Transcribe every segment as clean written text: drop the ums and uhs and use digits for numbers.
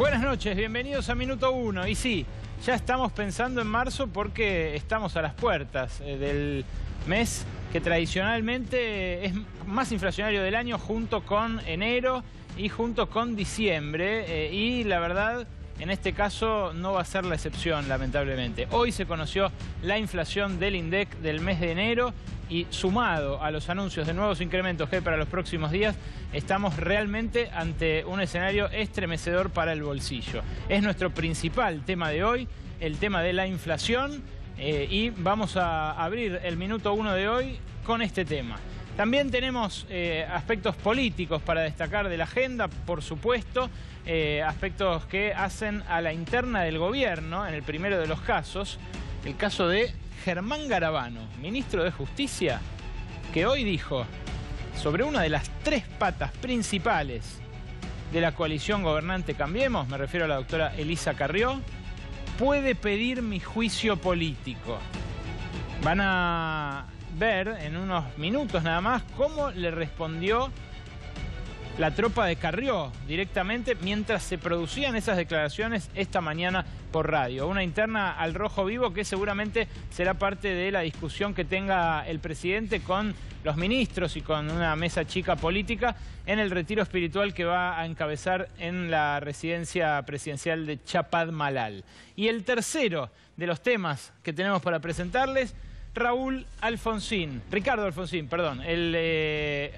Buenas noches, bienvenidos a Minuto 1. Y sí, ya estamos pensando en marzo porque estamos a las puertas del mes que tradicionalmente es más inflacionario del año, junto con enero y junto con diciembre. Y la verdad, en este caso no va a ser la excepción, lamentablemente. Hoy se conoció la inflación del INDEC del mes de enero y sumado a los anuncios de nuevos incrementos que hay para los próximos días, estamos realmente ante un escenario estremecedor para el bolsillo. Es nuestro principal tema de hoy, el tema de la inflación, y vamos a abrir el Minuto 1 de hoy con este tema. También tenemos aspectos políticos para destacar de la agenda, por supuesto, aspectos que hacen a la interna del gobierno, en el primero de los casos, el caso de Germán Garabano, ministro de Justicia, que hoy dijo sobre una de las tres patas principales de la coalición gobernante Cambiemos, me refiero a la doctora Elisa Carrió, puede pedir mi juicio político. Van a ver en unos minutos nada más cómo le respondió la tropa de Carrió directamente mientras se producían esas declaraciones esta mañana por radio. Una interna al rojo vivo que seguramente será parte de la discusión que tenga el presidente con los ministros y con una mesa chica política en el retiro espiritual que va a encabezar en la residencia presidencial de Chapadmalal. Y el tercero de los temas que tenemos para presentarles, Ricardo Alfonsín, perdón, el,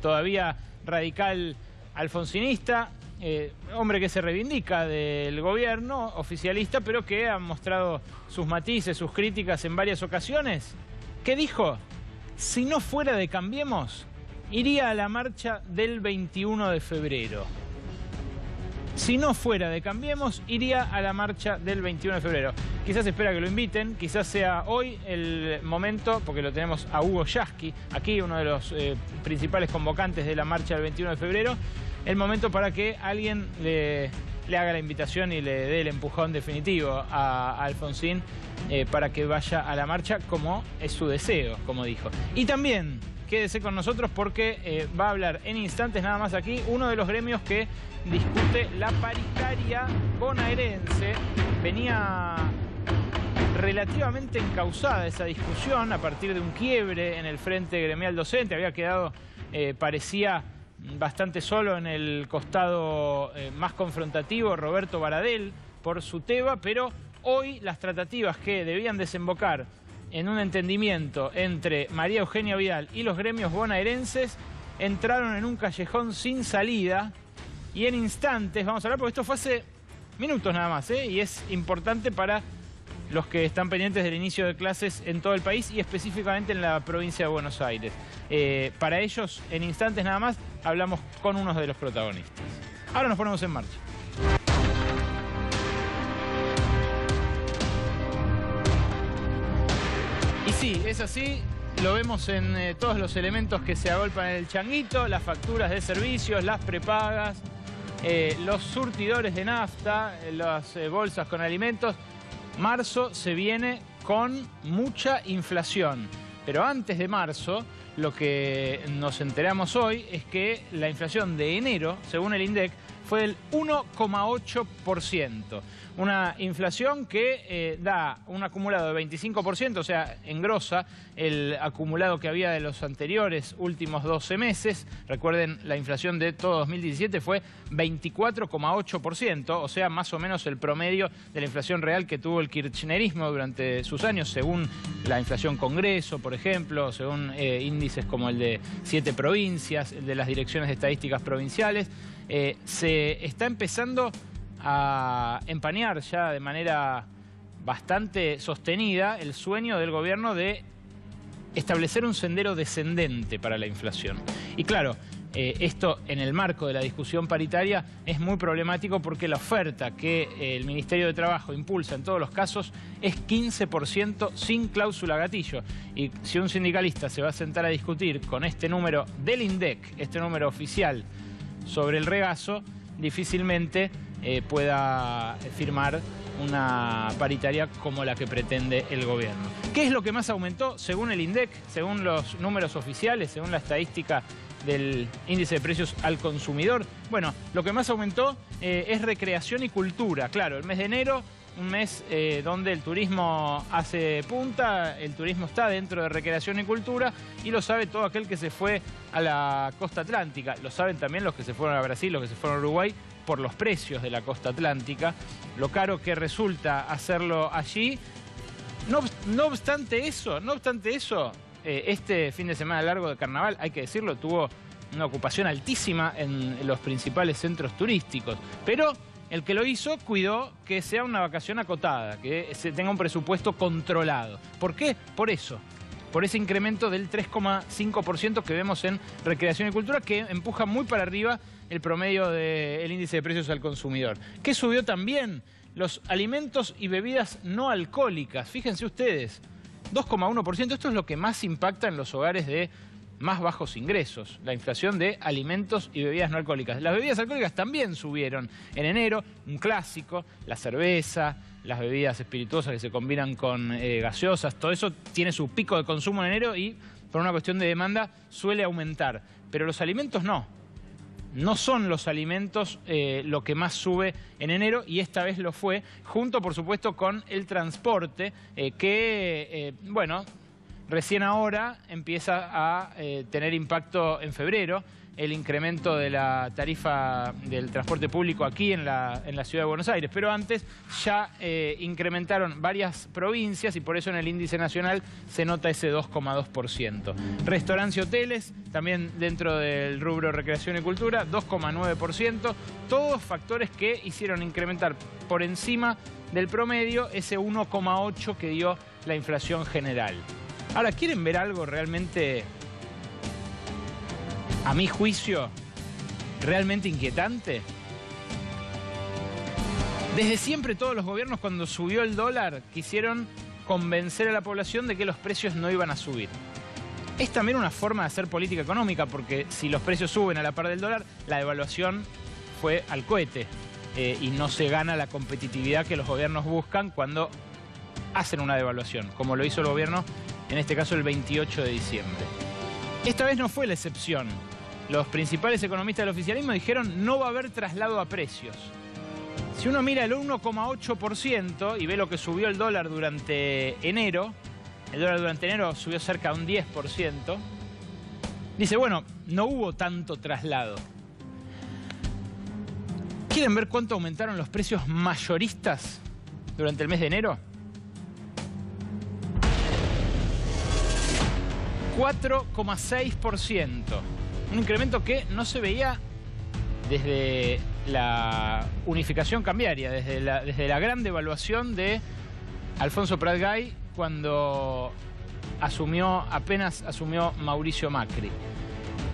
todavía radical alfonsinista, hombre que se reivindica del gobierno oficialista, pero que ha mostrado sus matices, sus críticas en varias ocasiones. ¿Qué dijo? Si no fuera de Cambiemos, iría a la marcha del 21 de febrero. Si no fuera de Cambiemos, iría a la marcha del 21 de febrero. Quizás espera que lo inviten, quizás sea hoy el momento, porque lo tenemos a Hugo Yasky, aquí uno de los principales convocantes de la marcha del 21 de febrero, el momento para que alguien le haga la invitación y le dé el empujón definitivo a Alfonsín para que vaya a la marcha, como es su deseo, como dijo. Y también quédese con nosotros porque va a hablar en instantes nada más aquí uno de los gremios que discute la paritaria bonaerense. Venía relativamente encausada esa discusión a partir de un quiebre en el frente gremial docente. Había quedado, parecía, bastante solo en el costado más confrontativo Roberto Baradel por su tema, pero hoy las tratativas que debían desembocar en un entendimiento entre María Eugenia Vidal y los gremios bonaerenses entraron en un callejón sin salida. Y en instantes vamos a hablar, porque esto fue hace minutos nada más, y es importante para los que están pendientes del inicio de clases en todo el país y específicamente en la provincia de Buenos Aires. Para ellos, en instantes nada más, hablamos con uno de los protagonistas. Ahora nos ponemos en marcha. Y sí, es así. Lo vemos en todos los elementos que se agolpan en el changuito, las facturas de servicios, las prepagas, los surtidores de nafta, las bolsas con alimentos. Marzo se viene con mucha inflación, pero antes de marzo lo que nos enteramos hoy es que la inflación de enero, según el INDEC, fue del 1,8%. Una inflación que da un acumulado de 25%, o sea, engrosa el acumulado que había de los anteriores últimos 12 meses. Recuerden, la inflación de todo 2017 fue 24,8%, o sea, más o menos el promedio de la inflación real que tuvo el kirchnerismo durante sus años, según la inflación Congreso, por ejemplo, según índices como el de 7 provincias, el de las direcciones de estadísticas provinciales. Se está empezando a empañar ya de manera bastante sostenida el sueño del gobierno de establecer un sendero descendente para la inflación. Y claro, esto en el marco de la discusión paritaria es muy problemático porque la oferta que el Ministerio de Trabajo impulsa en todos los casos es 15% sin cláusula gatillo. Y si un sindicalista se va a sentar a discutir con este número del INDEC, este número oficial, sobre el regazo, difícilmente pueda firmar una paritaria como la que pretende el gobierno. ¿Qué es lo que más aumentó según el INDEC, según los números oficiales, según la estadística del índice de precios al consumidor? Bueno, lo que más aumentó es recreación y cultura. Claro, el mes de enero, un mes donde el turismo hace punta, el turismo está dentro de recreación y cultura, y lo sabe todo aquel que se fue a la costa atlántica. Lo saben también los que se fueron a Brasil, los que se fueron a Uruguay, por los precios de la costa atlántica, lo caro que resulta hacerlo allí. No obstante eso, este fin de semana largo de carnaval, hay que decirlo, tuvo una ocupación altísima en los principales centros turísticos, pero el que lo hizo cuidó que sea una vacación acotada, que se tenga un presupuesto controlado. ¿Por qué? Por eso. Por ese incremento del 3,5% que vemos en recreación y cultura, que empuja muy para arriba el promedio del índice de precios al consumidor. ¿Qué subió también? Los alimentos y bebidas no alcohólicas. Fíjense ustedes, 2,1%. Esto es lo que más impacta en los hogares de más bajos ingresos, la inflación de alimentos y bebidas no alcohólicas. Las bebidas alcohólicas también subieron en enero, un clásico, la cerveza, las bebidas espirituosas que se combinan con gaseosas, todo eso tiene su pico de consumo en enero y por una cuestión de demanda suele aumentar. Pero los alimentos no. No son los alimentos lo que más sube en enero, y esta vez lo fue, junto por supuesto con el transporte, bueno, recién ahora empieza a tener impacto en febrero el incremento de la tarifa del transporte público aquí en la ciudad de Buenos Aires. Pero antes ya incrementaron varias provincias y por eso en el índice nacional se nota ese 2,2%. Restaurantes y hoteles, también dentro del rubro recreación y cultura, 2,9%. Todos factores que hicieron incrementar por encima del promedio ese 1,8% que dio la inflación general. Ahora, ¿quieren ver algo realmente, a mi juicio, realmente inquietante? Desde siempre todos los gobiernos, cuando subió el dólar, quisieron convencer a la población de que los precios no iban a subir. Es también una forma de hacer política económica, porque si los precios suben a la par del dólar, la devaluación fue al cohete y no se gana la competitividad que los gobiernos buscan cuando hacen una devaluación, como lo hizo el gobierno, en este caso el 28 de diciembre. Esta vez no fue la excepción. Los principales economistas del oficialismo dijeron no va a haber traslado a precios. Si uno mira el 1,8% y ve lo que subió el dólar durante enero, el dólar durante enero subió cerca de un 10%, dice, bueno, no hubo tanto traslado. ¿Quieren ver cuánto aumentaron los precios mayoristas durante el mes de enero? 4,6%. Un incremento que no se veía desde la unificación cambiaria, desde la gran devaluación de Alfonso Prat-Gay cuando apenas asumió Mauricio Macri.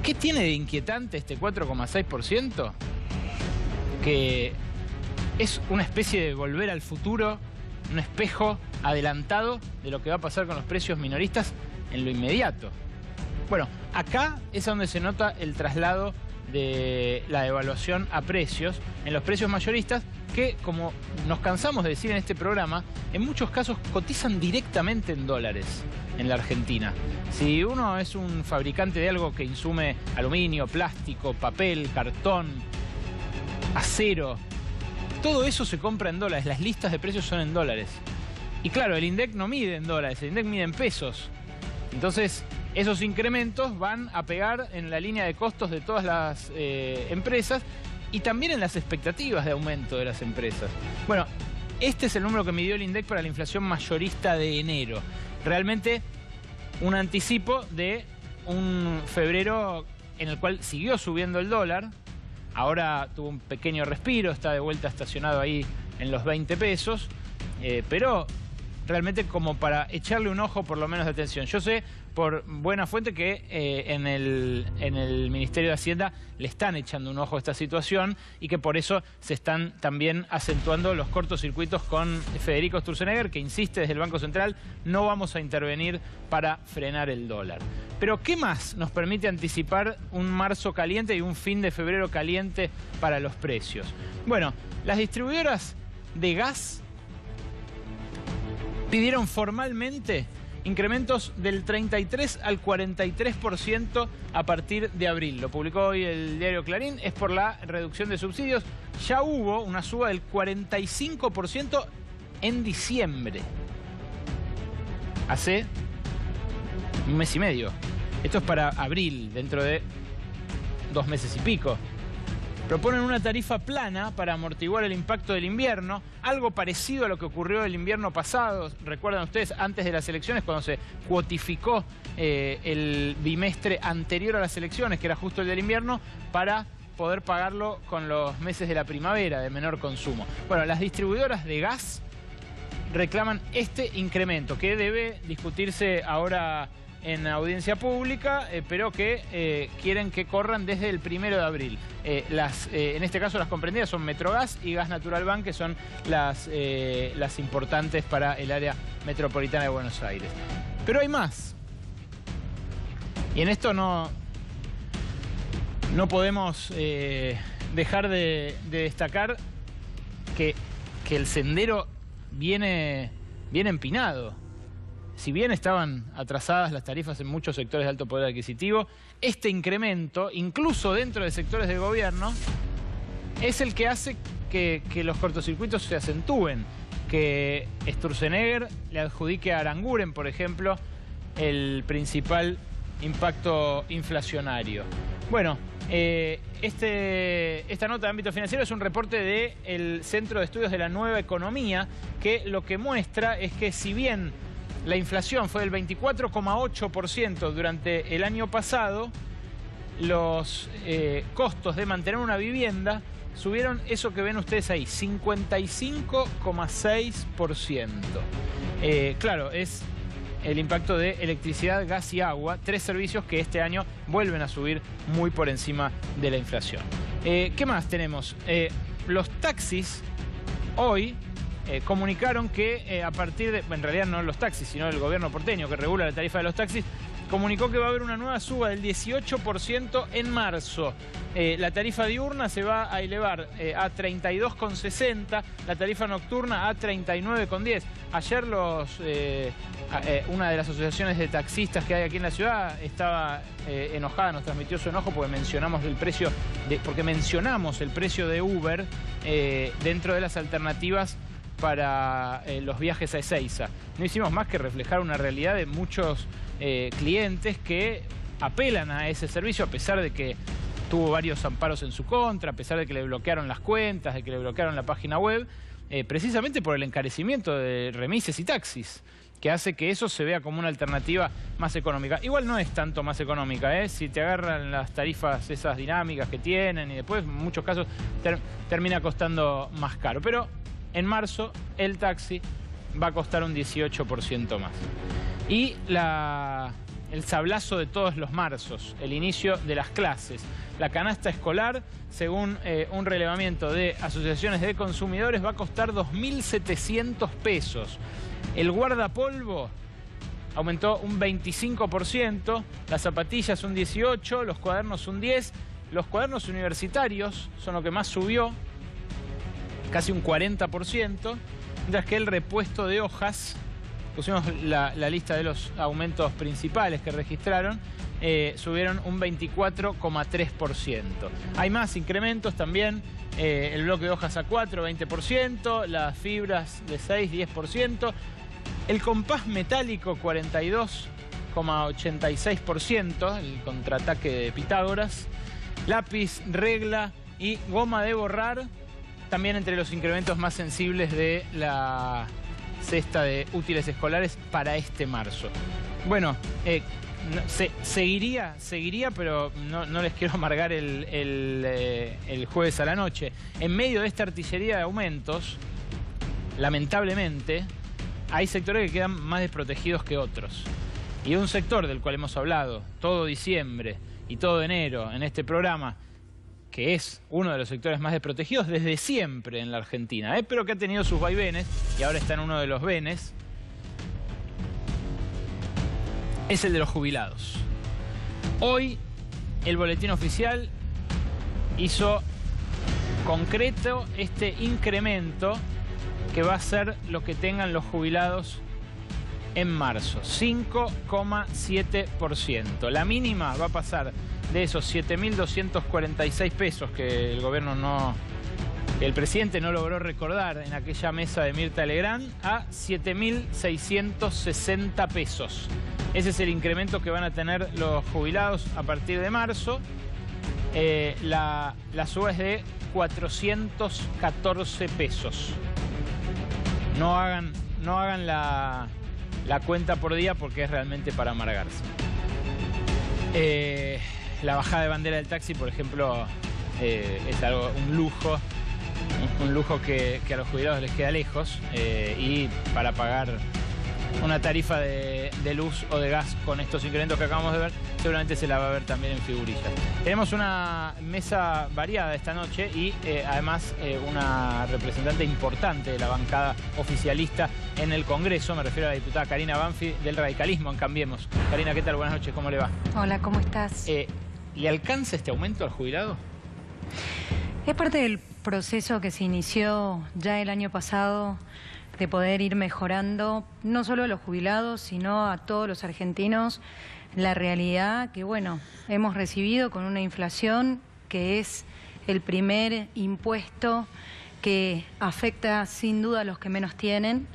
¿Qué tiene de inquietante este 4,6%? Que es una especie de volver al futuro, un espejo adelantado de lo que va a pasar con los precios minoristas en lo inmediato. Bueno, acá es donde se nota el traslado de la devaluación a precios, en los precios mayoristas, que, como nos cansamos de decir en este programa, en muchos casos cotizan directamente en dólares en la Argentina. Si uno es un fabricante de algo que insume aluminio, plástico, papel, cartón, acero, todo eso se compra en dólares, las listas de precios son en dólares. Y claro, el INDEC no mide en dólares, el INDEC mide en pesos. Entonces, esos incrementos van a pegar en la línea de costos de todas las empresas y también en las expectativas de aumento de las empresas. Bueno, este es el número que midió el INDEC para la inflación mayorista de enero. Realmente un anticipo de un febrero en el cual siguió subiendo el dólar. Ahora tuvo un pequeño respiro, está de vuelta estacionado ahí en los 20 pesos, pero realmente como para echarle un ojo por lo menos de atención. Yo sé por buena fuente que en el Ministerio de Hacienda le están echando un ojo a esta situación y que por eso se están también acentuando los cortocircuitos con Federico Sturzenegger, que insiste desde el Banco Central, no vamos a intervenir para frenar el dólar. Pero ¿qué más nos permite anticipar un marzo caliente y un fin de febrero caliente para los precios? Bueno, las distribuidoras de gas pidieron formalmente incrementos del 33 al 43% a partir de abril. Lo publicó hoy el diario Clarín, es por la reducción de subsidios. Ya hubo una suba del 45% en diciembre. Hace un mes y medio. Esto es para abril, dentro de 2 meses y pico. Proponen una tarifa plana para amortiguar el impacto del invierno, algo parecido a lo que ocurrió el invierno pasado. Recuerdan ustedes, antes de las elecciones, cuando se cuotificó el bimestre anterior a las elecciones, que era justo el del invierno, para poder pagarlo con los meses de la primavera, de menor consumo. Bueno, las distribuidoras de gas reclaman este incremento, que debe discutirse ahora en audiencia pública, pero que quieren que corran desde el 1 de abril. En este caso las comprendidas son Metrogas y Gas Natural Ban, que son las importantes para el área metropolitana de Buenos Aires. Pero hay más. Y en esto no podemos dejar de destacar que el sendero viene empinado. Si bien estaban atrasadas las tarifas en muchos sectores de alto poder adquisitivo, este incremento, incluso dentro de sectores de gobierno, es el que hace que los cortocircuitos se acentúen, que Sturzenegger le adjudique a Aranguren, por ejemplo, el principal impacto inflacionario. Bueno, esta nota de ámbito financiero es un reporte del Centro de Estudios de la Nueva Economía, que lo que muestra es que si bien la inflación fue del 24,8% durante el año pasado, los costos de mantener una vivienda subieron, eso que ven ustedes ahí, 55,6%. Claro, es el impacto de electricidad, gas y agua, 3 servicios que este año vuelven a subir muy por encima de la inflación. ¿Qué más tenemos? Los taxis hoy comunicaron que a partir de... En realidad no los taxis, sino el gobierno porteño que regula la tarifa de los taxis, comunicó que va a haber una nueva suba del 18% en marzo. La tarifa diurna se va a elevar a 32,60, la tarifa nocturna a 39,10. Ayer una de las asociaciones de taxistas que hay aquí en la ciudad estaba enojada, nos transmitió su enojo porque mencionamos el precio de Uber dentro de las alternativas para los viajes a Ezeiza. No hicimos más que reflejar una realidad de muchos clientes que apelan a ese servicio, a pesar de que tuvo varios amparos en su contra, a pesar de que le bloquearon las cuentas, de que le bloquearon la página web, precisamente por el encarecimiento de remises y taxis, que hace que eso se vea como una alternativa más económica. Igual no es tanto más económica, ¿eh? Si te agarran las tarifas esas dinámicas que tienen y después en muchos casos termina costando más caro. Pero en marzo el taxi va a costar un 18% más. Y el sablazo de todos los marzos, el inicio de las clases. La canasta escolar, según un relevamiento de asociaciones de consumidores, va a costar 2.700 pesos. El guardapolvo aumentó un 25%, las zapatillas un 18%, los cuadernos un 10%, los cuadernos universitarios son lo que más subió, casi un 40%, mientras que el repuesto de hojas, pusimos la lista de los aumentos principales que registraron, subieron un 24,3%. Hay más incrementos también, el bloque de hojas A4, 20%, las fibras de 6, 10%, el compás metálico 42,86%, el contraataque de Pitágoras, lápiz, regla y goma de borrar, también entre los incrementos más sensibles de la cesta de útiles escolares para este marzo. Bueno, seguiría, pero no les quiero amargar el jueves a la noche. En medio de esta artillería de aumentos, lamentablemente, hay sectores que quedan más desprotegidos que otros. Y un sector del cual hemos hablado todo diciembre y todo enero en este programa, que es uno de los sectores más desprotegidos desde siempre en la Argentina, pero que ha tenido sus vaivenes y ahora está en uno de los venes, es el de los jubilados. Hoy el boletín oficial hizo concreto este incremento que va a ser lo que tengan los jubilados en marzo, 5,7%. La mínima va a pasar de esos 7.246 pesos que el presidente no logró recordar en aquella mesa de Mirta Legrand, a 7.660 pesos. Ese es el incremento que van a tener los jubilados a partir de marzo. La suba es de 414 pesos. No hagan la cuenta por día porque es realmente para amargarse. La bajada de bandera del taxi, por ejemplo, es un lujo que a los jubilados les queda lejos, y para pagar una tarifa de luz o de gas con estos incrementos que acabamos de ver, seguramente se la va a ver también en figurillas. Tenemos una mesa variada esta noche y además una representante importante de la bancada oficialista en el Congreso. Me refiero a la diputada Karina Banfi del radicalismo en Cambiemos. Karina, ¿qué tal? Buenas noches, ¿cómo le va? Hola, ¿cómo estás? ¿Le alcanza este aumento al jubilado? Es parte del proceso que se inició ya el año pasado de poder ir mejorando no solo a los jubilados, sino a todos los argentinos, la realidad que, bueno, hemos recibido con una inflación que es el primer impuesto que afecta sin duda a los que menos tienen,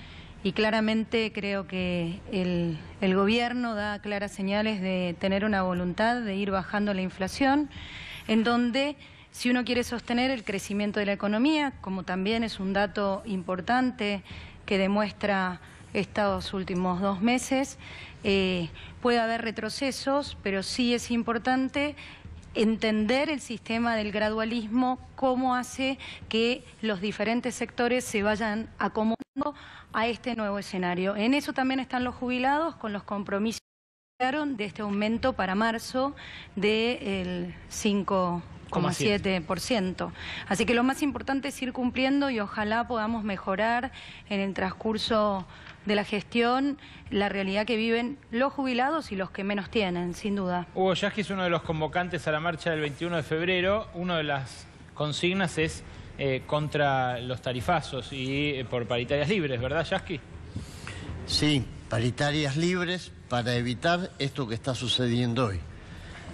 y claramente creo que el gobierno da claras señales de tener una voluntad de ir bajando la inflación, en donde si uno quiere sostener el crecimiento de la economía, como también es un dato importante que demuestra estos últimos 2 meses, puede haber retrocesos, pero sí es importante entender el sistema del gradualismo, cómo hace que los diferentes sectores se vayan acomodando a este nuevo escenario. En eso también están los jubilados, con los compromisos de este aumento para marzo del 5,7%. Así que lo más importante es ir cumpliendo y ojalá podamos mejorar en el transcurso de la gestión la realidad que viven los jubilados y los que menos tienen, sin duda. Hugo Yasky es uno de los convocantes a la marcha del 21 de febrero. Una de las consignas es contra los tarifazos y por paritarias libres, ¿verdad, Yasky? Sí, paritarias libres para evitar esto que está sucediendo hoy.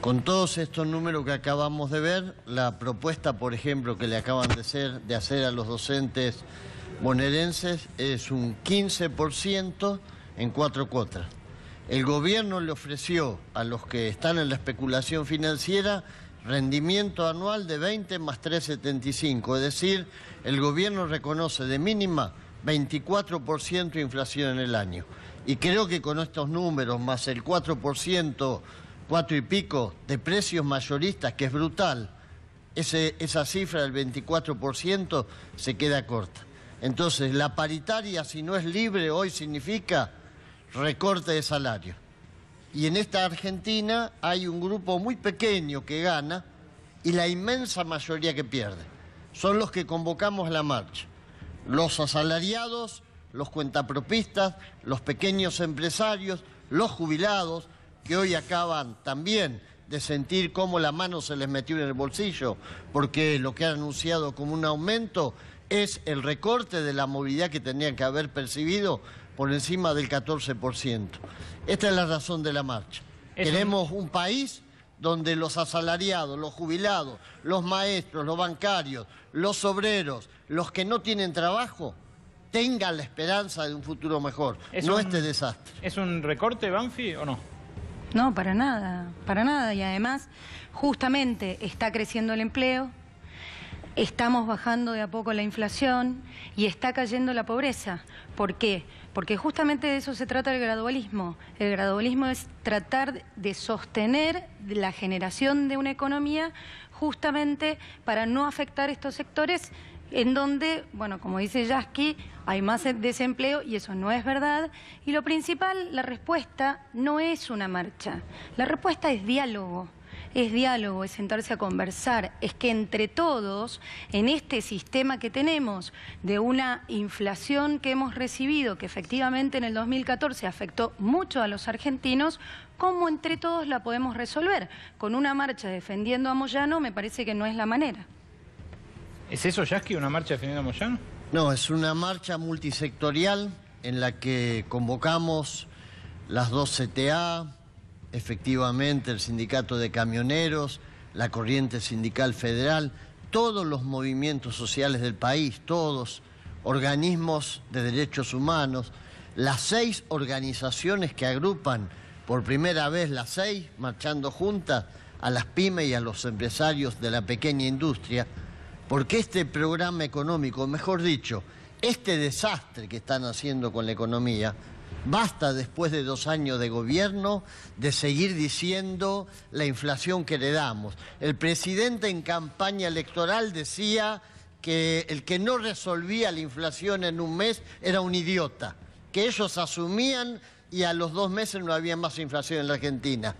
Con todos estos números que acabamos de ver, la propuesta, por ejemplo, que le acaban de hacer a los docentes bonaerenses es un 15% en 4 cuotas. El gobierno le ofreció a los que están en la especulación financiera rendimiento anual de 20 más 3,75, es decir, el gobierno reconoce de mínima 24% de inflación en el año. Y creo que con estos números, más el 4%, 4 y pico de precios mayoristas, que es brutal, esa cifra del 24% se queda corta. Entonces, la paritaria, si no es libre, hoy significa recorte de salario. Y en esta Argentina hay un grupo muy pequeño que gana y la inmensa mayoría que pierde. Son los que convocamos a la marcha. Los asalariados, los cuentapropistas, los pequeños empresarios, los jubilados, que hoy acaban también de sentir cómo la mano se les metió en el bolsillo, porque lo que han anunciado como un aumento es el recorte de la movilidad que tenían que haber percibido por encima del 14%. Esta es la razón de la marcha. Queremos un país donde los asalariados, los jubilados, los maestros, los bancarios, los obreros, los que no tienen trabajo, tengan la esperanza de un futuro mejor, no este desastre. ¿Es un recorte, Banfi, o no? No, para nada, para nada. Y además, justamente está creciendo el empleo, estamos bajando de a poco la inflación y está cayendo la pobreza. ¿Por qué? Porque justamente de eso se trata el gradualismo. El gradualismo es tratar de sostener la generación de una economía justamente para no afectar estos sectores en donde, bueno, como dice Yasky, hay más desempleo y eso no es verdad. Y lo principal, la respuesta no es una marcha, la respuesta es diálogo. Es diálogo, es sentarse a conversar, es que entre todos, en este sistema que tenemos de una inflación que hemos recibido, que efectivamente en el 2014 afectó mucho a los argentinos, ¿cómo entre todos la podemos resolver? Con una marcha defendiendo a Moyano me parece que no es la manera. ¿Es eso, Yasky, una marcha defendiendo a Moyano? No, es una marcha multisectorial en la que convocamos las dos CTA, efectivamente el sindicato de camioneros, la Corriente Sindical Federal, todos los movimientos sociales del país, todos, organismos de derechos humanos, las 6 organizaciones que agrupan por primera vez las 6, marchando juntas, a las pymes y a los empresarios de la pequeña industria, porque este programa económico, mejor dicho, este desastre que están haciendo con la economía, basta después de 2 años de gobierno de seguir diciendo la inflación que heredamos. El presidente en campaña electoral decía que el que no resolvía la inflación en un mes era un idiota, que ellos asumían y a los 2 meses no había más inflación en la Argentina.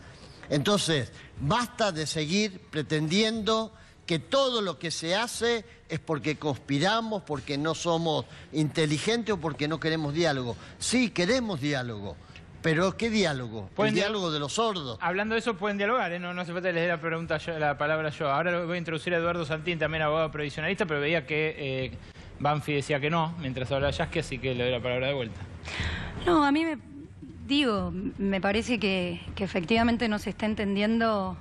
Entonces, basta de seguir pretendiendo que todo lo que se hace es porque conspiramos, porque no somos inteligentes o porque no queremos diálogo. Sí, queremos diálogo, pero ¿qué diálogo? El diálogo de los sordos. Hablando de eso, pueden dialogar, ¿eh? No hace falta que les dé la palabra yo. Ahora lo voy a introducir a Eduardo Santín, también abogado previsionalista, pero veía que Banfi decía que no, mientras hablaba Yasky, así que le doy la palabra de vuelta. No, a mí me parece que efectivamente no se está entendiendo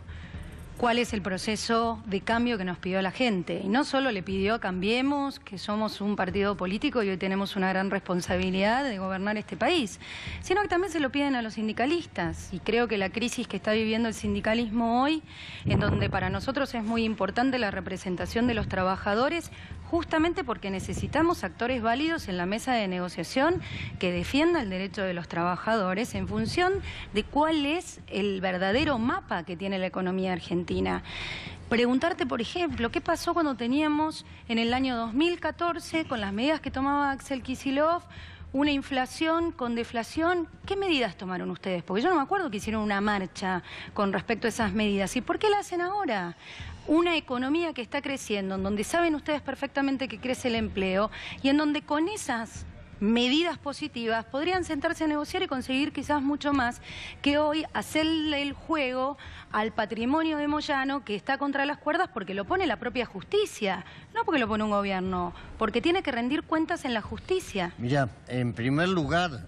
cuál es el proceso de cambio que nos pidió la gente. Y no solo le pidió a Cambiemos, que somos un partido político y hoy tenemos una gran responsabilidad de gobernar este país, sino que también se lo piden a los sindicalistas. Y creo que la crisis que está viviendo el sindicalismo hoy, en donde para nosotros es muy importante la representación de los trabajadores, justamente porque necesitamos actores válidos en la mesa de negociación que defienda el derecho de los trabajadores en función de cuál es el verdadero mapa que tiene la economía argentina. Preguntarte, por ejemplo, ¿qué pasó cuando teníamos en el año 2014, con las medidas que tomaba Axel Kicillof, una inflación con deflación? ¿Qué medidas tomaron ustedes? Porque yo no me acuerdo que hicieron una marcha con respecto a esas medidas. ¿Y por qué la hacen ahora? Una economía que está creciendo, en donde saben ustedes perfectamente que crece el empleo y en donde con esas medidas positivas podrían sentarse a negociar y conseguir quizás mucho más que hoy hacerle el juego al patrimonio de Moyano, que está contra las cuerdas porque lo pone la propia justicia, no porque lo pone un gobierno, porque tiene que rendir cuentas en la justicia. Mirá, en primer lugar,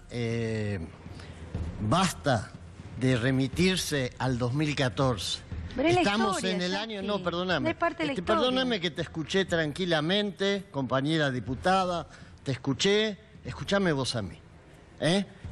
basta de remitirse al 2014. Pero es Estamos historia, en el Yasky. año... No, perdóname. Es parte de la historia. Perdóname que te escuché tranquilamente, compañera diputada, te escuché, escuchame vos a mí.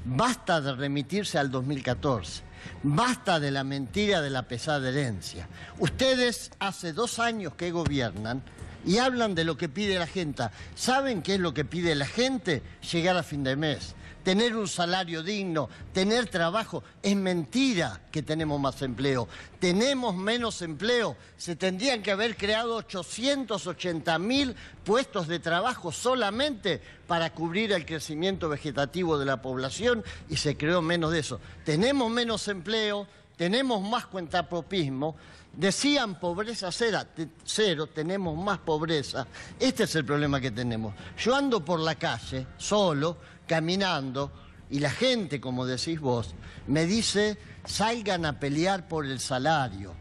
Basta de remitirse al 2014. Basta de la mentira de la pesada herencia. Ustedes hace 2 años que gobiernan y hablan de lo que pide la gente. ¿Saben qué es lo que pide la gente? Llegar a fin de mes. Tener un salario digno, tener trabajo. Es mentira que tenemos más empleo. Tenemos menos empleo. Se tendrían que haber creado 880.000 puestos de trabajo solamente para cubrir el crecimiento vegetativo de la población y se creó menos de eso. Tenemos menos empleo, tenemos más cuentapropismo. Decían pobreza cero, tenemos más pobreza. Este es el problema que tenemos. Yo ando por la calle, solo, caminando, y la gente, como decís vos, me dice, salgan a pelear por el salario,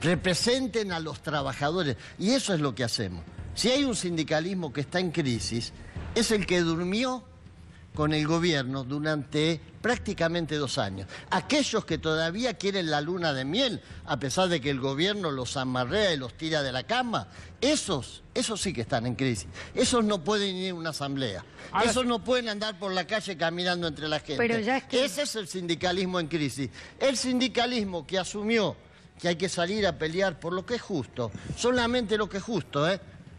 representen a los trabajadores, y eso es lo que hacemos. Si hay un sindicalismo que está en crisis, es el que durmió con el gobierno durante prácticamente 2 años. Aquellos que todavía quieren la luna de miel, a pesar de que el gobierno los amarrea y los tira de la cama, esos sí que están en crisis. Esos no pueden ir a una asamblea. Ahora, esos no pueden andar por la calle caminando entre la gente. Pero ya es que... Ese es el sindicalismo en crisis. El sindicalismo que asumió que hay que salir a pelear por lo que es justo, solamente lo que es justo,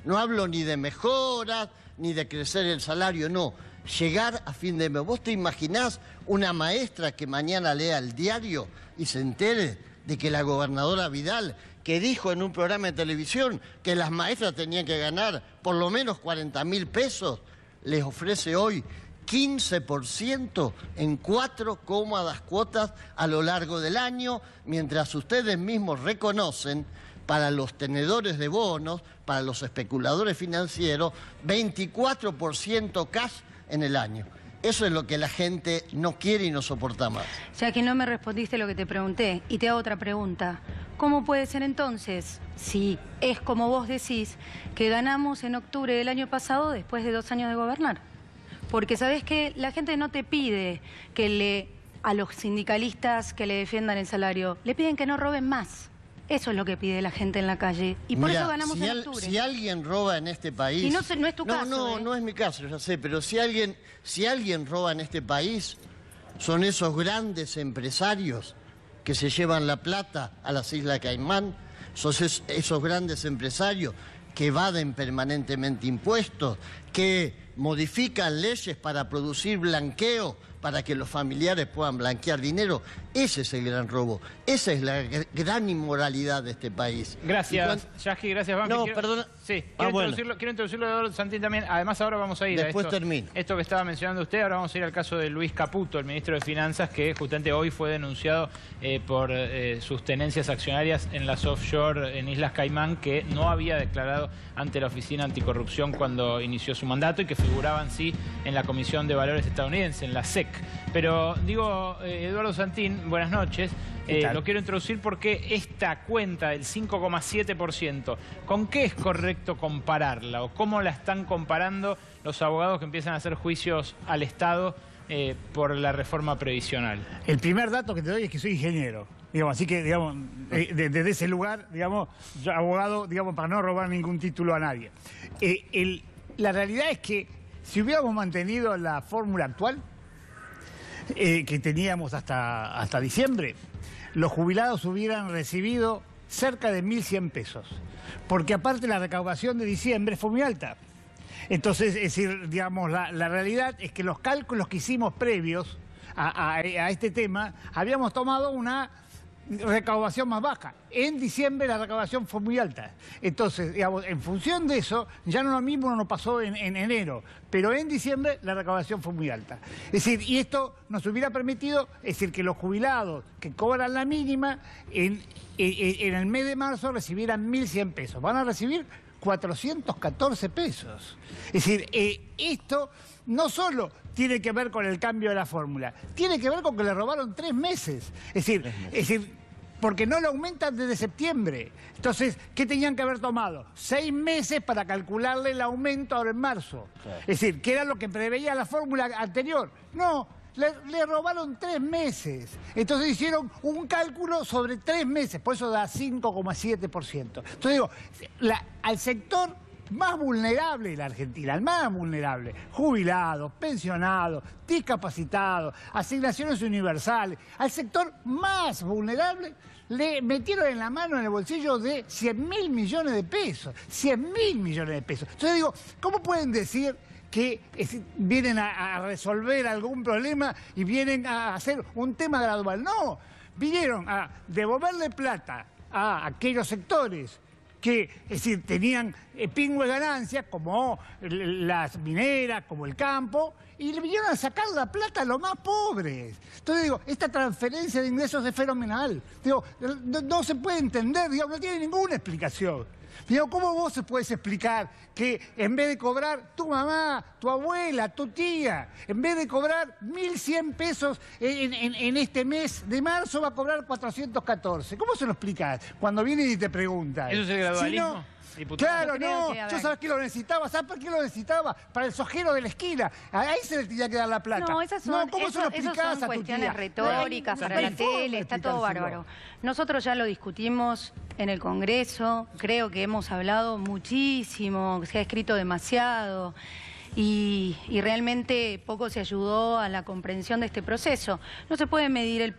No hablo ni de mejoras, ni de crecer el salario, no. Llegar a fin de mes. ¿Vos te imaginás una maestra que mañana lea el diario y se entere de que la gobernadora Vidal, que dijo en un programa de televisión que las maestras tenían que ganar por lo menos 40.000 pesos, les ofrece hoy 15% en 4 cómodas cuotas a lo largo del año, mientras ustedes mismos reconocen para los tenedores de bonos, para los especuladores financieros, 24% cash en el año. Eso es lo que la gente no quiere y no soporta más. Ya que no me respondiste lo que te pregunté, y te hago otra pregunta. ¿Cómo puede ser entonces, si es como vos decís, que ganamos en octubre del año pasado después de 2 años de gobernar? Porque sabés que la gente no te pide que le a los sindicalistas que le defiendan el salario, le piden que no roben más. Eso es lo que pide la gente en la calle. Y por eso ganamos en octubre. Si alguien roba en este país... Y no es tu caso. No es mi caso, ya sé, pero si alguien roba en este país, son esos grandes empresarios que se llevan la plata a las Islas Caimán, son esos grandes empresarios que evaden permanentemente impuestos, que modifican leyes para producir blanqueo, para que los familiares puedan blanquear dinero. Ese es el gran robo. Esa es la gran inmoralidad de este país. Gracias, Yasky, gracias, Banfi. No, perdona. Sí, quiero introducirlo a Eduardo Santín también. Además, ahora vamos a ir Después a esto, termino. Esto que estaba mencionando usted, ahora vamos a ir al caso de Luis Caputo, el ministro de Finanzas, que justamente hoy fue denunciado por sus tenencias accionarias en las offshore en Islas Caimán, que no había declarado ante la Oficina Anticorrupción cuando inició su mandato y que figuraban, sí, en la Comisión de Valores estadounidense, en la SEC. Pero digo, Eduardo Santín, buenas noches. Lo quiero introducir porque esta cuenta del 5,7%, ¿con qué es correcto compararla? ¿O cómo la están comparando los abogados que empiezan a hacer juicios al Estado por la reforma previsional? El primer dato que te doy es que soy ingeniero. Digamos, así que, digamos, desde ese lugar, digamos, yo abogado, digamos, para no robar ningún título a nadie. La realidad es que si hubiéramos mantenido la fórmula actual que teníamos hasta diciembre, los jubilados hubieran recibido cerca de 1.100 pesos. Porque aparte la recaudación de diciembre fue muy alta. Entonces, es decir, digamos, la realidad es que los cálculos que hicimos previos a este tema, habíamos tomado una recaudación más baja. En diciembre la recaudación fue muy alta. Entonces, digamos, en función de eso, ya no lo mismo nos pasó en enero, pero en diciembre la recaudación fue muy alta. Es decir, y esto nos hubiera permitido, es decir, que los jubilados que cobran la mínima en el mes de marzo recibieran 1.100 pesos. Van a recibir 414 pesos. Es decir, esto no solo tiene que ver con el cambio de la fórmula, tiene que ver con que le robaron 3 meses. Es decir, porque no lo aumentan desde septiembre. Entonces, ¿qué tenían que haber tomado? 6 meses para calcularle el aumento ahora en marzo. Claro. Es decir, que era lo que preveía la fórmula anterior. No, le robaron 3 meses. Entonces hicieron un cálculo sobre 3 meses, por eso da 5,7%. Entonces digo, al sector más vulnerable de la Argentina, el más vulnerable, jubilados, pensionados, discapacitados, asignaciones universales, al sector más vulnerable le metieron en la mano en el bolsillo de 100.000 millones de pesos, 100.000 millones de pesos. Entonces digo, ¿cómo pueden decir que vienen a resolver algún problema y vienen a hacer un tema gradual? No, vinieron a devolverle plata a aquellos sectores que, es decir, tenían pingües ganancias, como las mineras, como el campo, y le vinieron a sacar la plata a los más pobres. Entonces digo, esta transferencia de ingresos es fenomenal. Digo, no se puede entender, digo, no tiene ninguna explicación. Digo, ¿cómo vos se puedes explicar que en vez de cobrar tu mamá, tu abuela, tu tía, en vez de cobrar 1.100 pesos en este mes de marzo, va a cobrar 414? ¿Cómo se lo explicás cuando vienen y te preguntan? ¿Eso es el gradualismo? Si no, claro, no, yo sabía que lo necesitaba. ¿Sabes por qué lo necesitaba? Para el sojero de la esquina. Ahí se le tenía que dar la plata. No, esas son, ¿cómo se lo explicás son a tu cuestiones tía? retóricas para la tele, está todo bárbaro. Nosotros ya lo discutimos en el Congreso, creo que hemos hablado muchísimo, se ha escrito demasiado. Y realmente poco se ayudó a la comprensión de este proceso. No se puede medir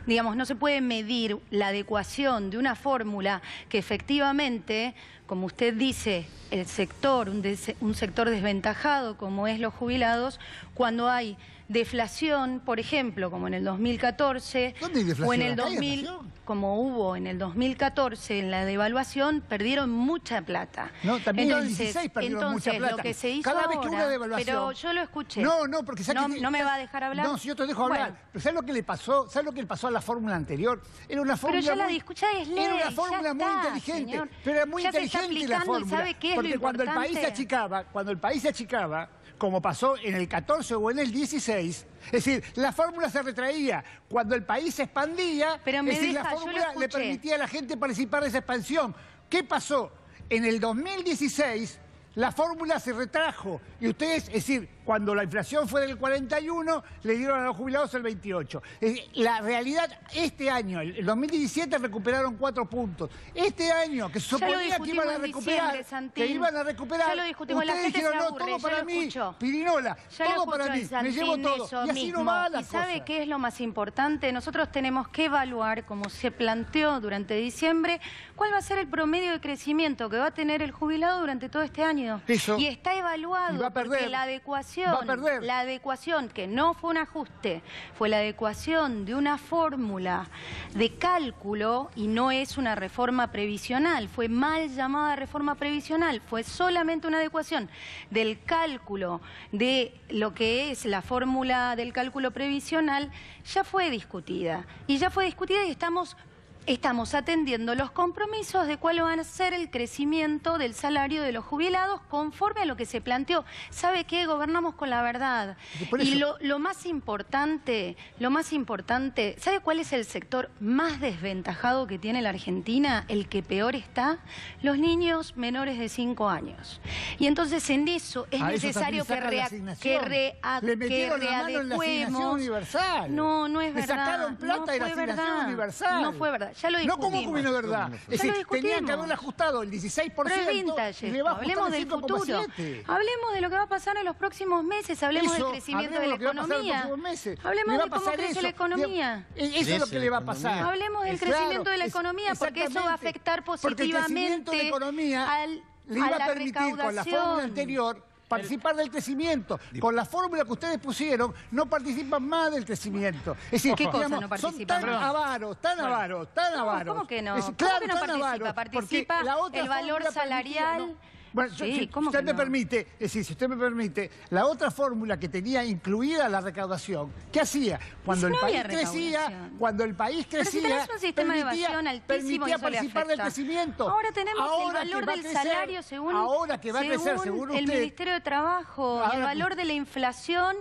no se puede medir la adecuación de una fórmula que efectivamente, como usted dice, el sector, un sector desventajado como es los jubilados, cuando hay deflación, por ejemplo, como en el 2014, ¿dónde hay deflación? o en el 2000, como hubo en el 2014 en la devaluación, perdieron mucha plata. No, también en el 16 perdieron mucha plata. Lo que se hizo cada vez que ahora, hubo devaluación, pero yo lo escuché. No, porque no me va a dejar hablar. No, si yo te dejo hablar. Bueno. Pero ¿sabes lo que le pasó? ¿Sabes lo que le pasó a la fórmula anterior? Era una fórmula pero ya la discuché, es ley. Era una fórmula muy inteligente, señor. pero era muy ya inteligente la fórmula. ¿Sabe qué es porque lo cuando el país se achicaba, como pasó en el 14 o en el 16, es decir, la fórmula se retraía. Cuando el país se expandía, pero la fórmula le permitía a la gente participar de esa expansión. ¿Qué pasó? En el 2016 la fórmula se retrajo y ustedes, es decir, cuando la inflación fue del 41, le dieron a los jubilados el 28. La realidad, este año, el 2017, recuperaron 4 puntos. Este año, que se suponía que iban a recuperar, ya lo discutimos, la gente dijeron, se aburre, no, todo para mí, escucho. Pirinola, Ya todo para mí, me llevo todo. Y así no va la ¿Y sabe cosa. qué es lo más importante? Nosotros tenemos que evaluar, como se planteó durante diciembre, cuál va a ser el promedio de crecimiento que va a tener el jubilado durante todo este año. Eso. Y está evaluado, Y va a perder. porque la adecuación, que no fue un ajuste, fue la adecuación de una fórmula de cálculo, y no es una reforma previsional, fue mal llamada reforma previsional, fue solamente una adecuación del cálculo de lo que es la fórmula del cálculo previsional, ya fue discutida. Y estamos atendiendo los compromisos de cuál va a ser el crecimiento del salario de los jubilados conforme a lo que se planteó. ¿Sabe qué? Gobernamos con la verdad. Y lo más importante, ¿sabe cuál es el sector más desventajado que tiene la Argentina? El que peor está, los niños menores de 5 años. Y entonces en eso es necesario que readecuemos. No, no es verdad. Le sacaron plata de la asignación universal. No fue verdad. Ya lo discutimos. No, ¿cómo que no es verdad? Es decir, tenían que haberle ajustado el 16% Pero es vintage, y le va a ajustar hablemos el del futuro. 5,7. Hablemos de lo que va a pasar en los próximos meses. Hablemos del crecimiento de la economía. Hablemos de cómo crece la economía. Eso es lo que le va a pasar. Hablemos del crecimiento de la economía, porque eso va a afectar positivamente le iba a permitir con la fórmula anterior participar del crecimiento. Con la fórmula que ustedes pusieron, no participan más del crecimiento. Es decir, ¿qué cosa digamos, no participan? son tan avaros, tan avaros. ¿Cómo que no? Claro, ¿Cómo que no tan participa? avaros, Participa el valor salarial. Bueno, Sí, si ¿cómo usted que me no? permite, es decir, si usted me permite, la otra fórmula que tenía incluida la recaudación, ¿qué hacía? Cuando si el no país había crecía, recaudación. cuando el país Pero si crecía, tenés un sistema de evasión altísimo y permitía eso le participar del afecta. crecimiento. Ahora tenemos el Ahora valor que va a del crecer, salario según según el usted. Ministerio de Trabajo. Ahora Y el valor de la inflación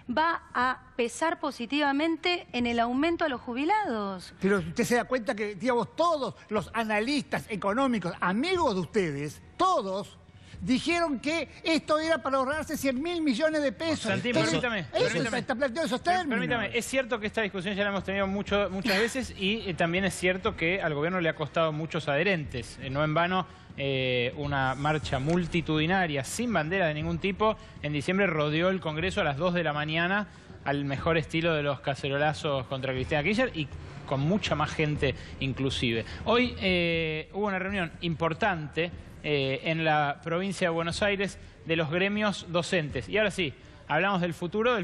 va a pesar positivamente en el aumento a los jubilados. Pero usted se da cuenta que, digamos, todos los analistas económicos, amigos de ustedes, todos dijeron que esto era para ahorrarse 100.000 millones de pesos. Santín, permítame. Está planteado esos términos. Permítame, es cierto que esta discusión ya la hemos tenido muchas veces y también es cierto que al gobierno le ha costado muchos adherentes. No en vano, una marcha multitudinaria sin bandera de ningún tipo en diciembre rodeó el Congreso a las 2 de la mañana al mejor estilo de los cacerolazos contra Cristina Kirchner y con mucha más gente inclusive. Hoy hubo una reunión importante en la provincia de Buenos Aires de los gremios docentes. Y ahora sí, hablamos del futuro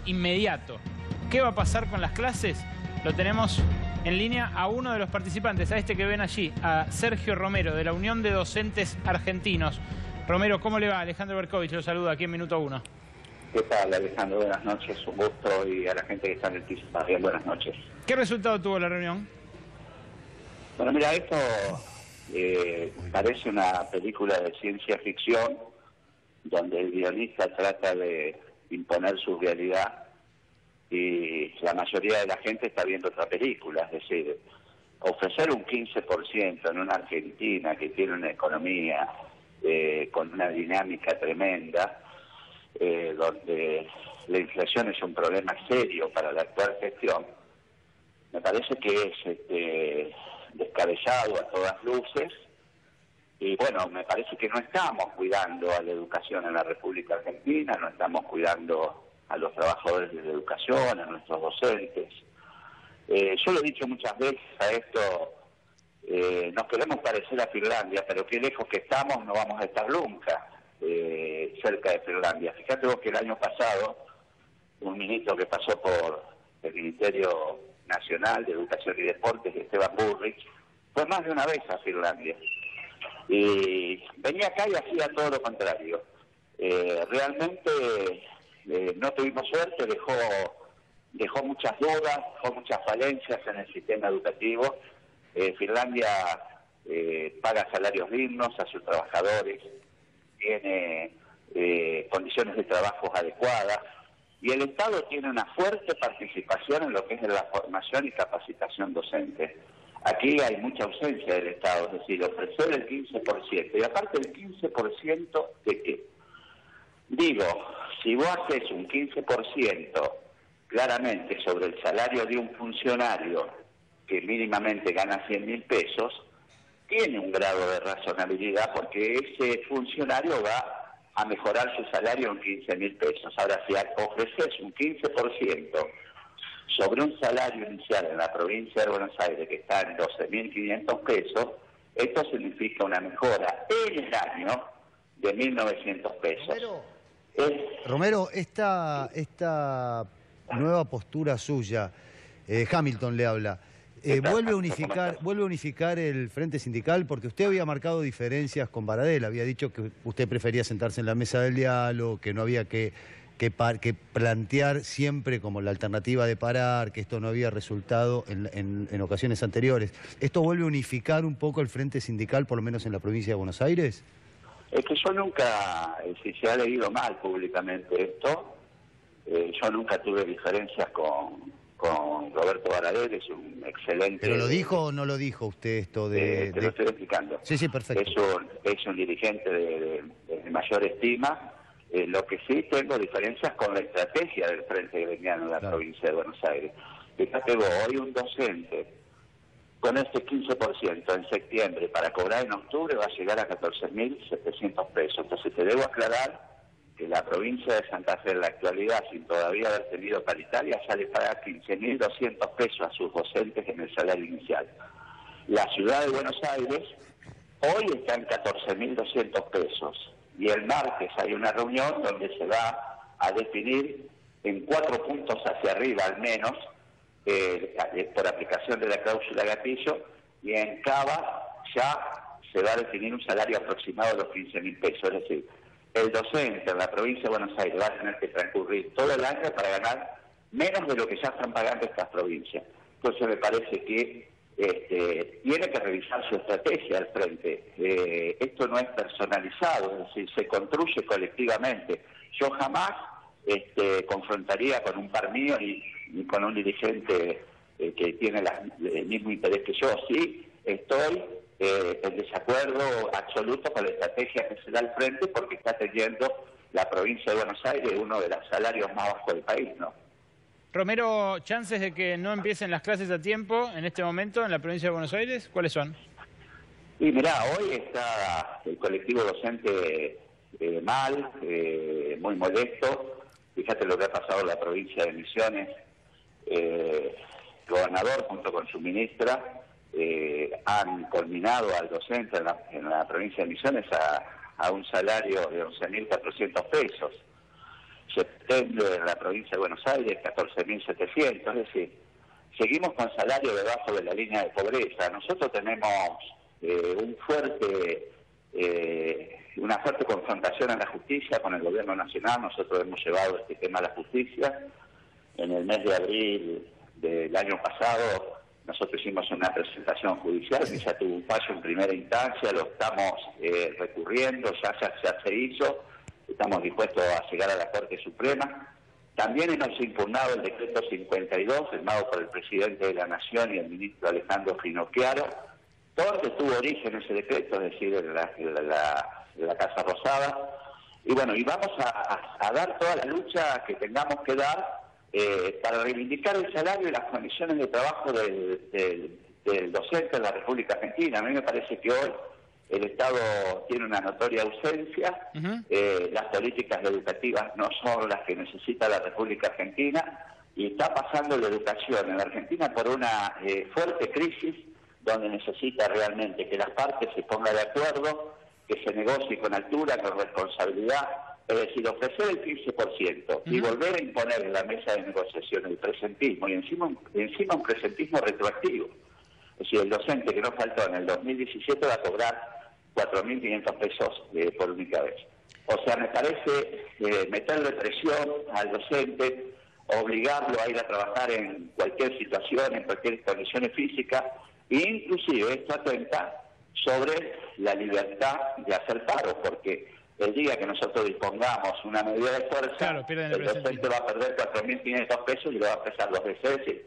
inmediato. ¿Qué va a pasar con las clases? Lo tenemos en línea a uno de los participantes, a este que ven allí, a Sergio Romero, de la Unión de Docentes Argentinos. Romero, ¿cómo le va? Alejandro Berkovich lo saluda aquí en Minuto 1. ¿Qué tal, Alejandro? Buenas noches, un gusto, y a la gente que está en el piso también, buenas noches. ¿Qué resultado tuvo la reunión? Bueno, mira, esto parece una película de ciencia ficción donde el guionista trata de imponer su realidad y la mayoría de la gente está viendo otra película, es decir, ofrecer un 15% en una Argentina que tiene una economía con una dinámica tremenda, donde la inflación es un problema serio para la actual gestión, me parece que es descabellado a todas luces. Y bueno, me parece que no estamos cuidando a la educación en la República Argentina, no estamos cuidando a los trabajadores de la educación, a nuestros docentes. Yo lo he dicho muchas veces a esto, nos queremos parecer a Finlandia, pero qué lejos que estamos, no vamos a estar nunca cerca de Finlandia. Fíjate vos que el año pasado, un ministro que pasó por el Ministerio Nacional de Educación y Deportes, Esteban Bullrich, fue más de una vez a Finlandia. Y venía acá y hacía todo lo contrario. Realmente no tuvimos suerte, dejó muchas dudas, dejó muchas falencias en el sistema educativo. Finlandia paga salarios dignos a sus trabajadores, tiene condiciones de trabajo adecuadas, y el Estado tiene una fuerte participación en lo que es la formación y capacitación docente. Aquí hay mucha ausencia del Estado, es decir, ofrecer el 15%. Y aparte el 15% de qué. Digo, Si vos haces un 15% claramente sobre el salario de un funcionario que mínimamente gana 100.000 pesos, tiene un grado de razonabilidad porque ese funcionario va a mejorar su salario en 15.000 pesos. Ahora, si ofreces un 15% sobre un salario inicial en la provincia de Buenos Aires que está en 12.500 pesos, esto significa una mejora en el año de 1.900 pesos. Romero, esta nueva postura suya, Hamilton le habla, vuelve a unificar el Frente Sindical, porque usted había marcado diferencias con Baradel, había dicho que usted prefería sentarse en la mesa del diálogo, que no había que plantear siempre como la alternativa de parar, que esto no había resultado en ocasiones anteriores. ¿Esto vuelve a unificar un poco el Frente Sindical, por lo menos en la provincia de Buenos Aires? Es que yo nunca, si se ha leído mal públicamente esto, yo nunca tuve diferencias con Roberto Baradel, es un excelente... ¿Pero lo dijo o no lo dijo usted esto de...? Te lo estoy explicando. Sí, perfecto. Es un dirigente de mayor estima. Lo que sí tengo diferencias con la estrategia del Frente Gremiano en la provincia de Buenos Aires. Fíjate vos, hoy un docente con este 15% en septiembre para cobrar en octubre va a llegar a 14.700 pesos. Entonces te debo aclarar que la provincia de Santa Fe en la actualidad, sin todavía haber tenido paritaria, sale para 15.200 pesos a sus docentes en el salario inicial. La ciudad de Buenos Aires hoy está en 14.200 pesos. Y el martes hay una reunión donde se va a definir en 4 puntos hacia arriba al menos, por aplicación de la cláusula gatillo, y en Cava ya se va a definir un salario aproximado de los 15.000 pesos. Es decir, el docente en la provincia de Buenos Aires va a tener que transcurrir todo el año para ganar menos de lo que ya están pagando estas provincias. Entonces me parece que tiene que revisar su estrategia al frente. Esto no es personalizado, es decir, se construye colectivamente. Yo jamás confrontaría con un par mío ni con un dirigente que tiene el mismo interés que yo. Sí, estoy en desacuerdo absoluto con la estrategia que se da al frente porque está teniendo la provincia de Buenos Aires uno de los salarios más bajos del país, ¿no? Romero, ¿chances de que no empiecen las clases a tiempo en este momento en la provincia de Buenos Aires? ¿Cuáles son? Y mirá, hoy está el colectivo docente mal, muy molesto. Fíjate lo que ha pasado en la provincia de Misiones. El gobernador junto con su ministra han culminado al docente en la provincia de Misiones a un salario de 11.400 pesos. Septiembre en la provincia de Buenos Aires, 14.700, es decir, seguimos con salario debajo de la línea de pobreza. Nosotros tenemos una fuerte confrontación en la justicia con el gobierno nacional. Nosotros hemos llevado este tema a la justicia. En el mes de abril del año pasado nosotros hicimos una presentación judicial que ya tuvo un fallo en primera instancia, lo estamos recurriendo, ya se hizo. Estamos dispuestos a llegar a la Corte Suprema. También hemos impugnado el decreto 52, firmado por el presidente de la Nación y el ministro Alejandro Finocchiaro. ¿Dónde tuvo origen ese decreto? Es decir, en la Casa Rosada. Y bueno, y vamos a dar toda la lucha que tengamos que dar para reivindicar el salario y las condiciones de trabajo del docente en la República Argentina. A mí me parece que hoy el Estado tiene una notoria ausencia, las políticas educativas no son las que necesita la República Argentina y está pasando la educación en la Argentina por una fuerte crisis donde necesita realmente que las partes se pongan de acuerdo, que se negocie con altura, con responsabilidad, es decir, ofrecer el 15% y volver a imponer en la mesa de negociación el presentismo y encima un presentismo retroactivo. Es decir, el docente que no faltó en el 2017 va a cobrar 4.500 pesos por única vez. O sea, me parece meterle presión al docente, obligarlo a ir a trabajar en cualquier situación, en cualquier condición física, e inclusive esto atenta sobre la libertad de hacer paro, porque el día que nosotros dispongamos una medida de fuerza, claro, el docente va a perder 4.500 pesos y lo va a prestar 2 veces. Es decir,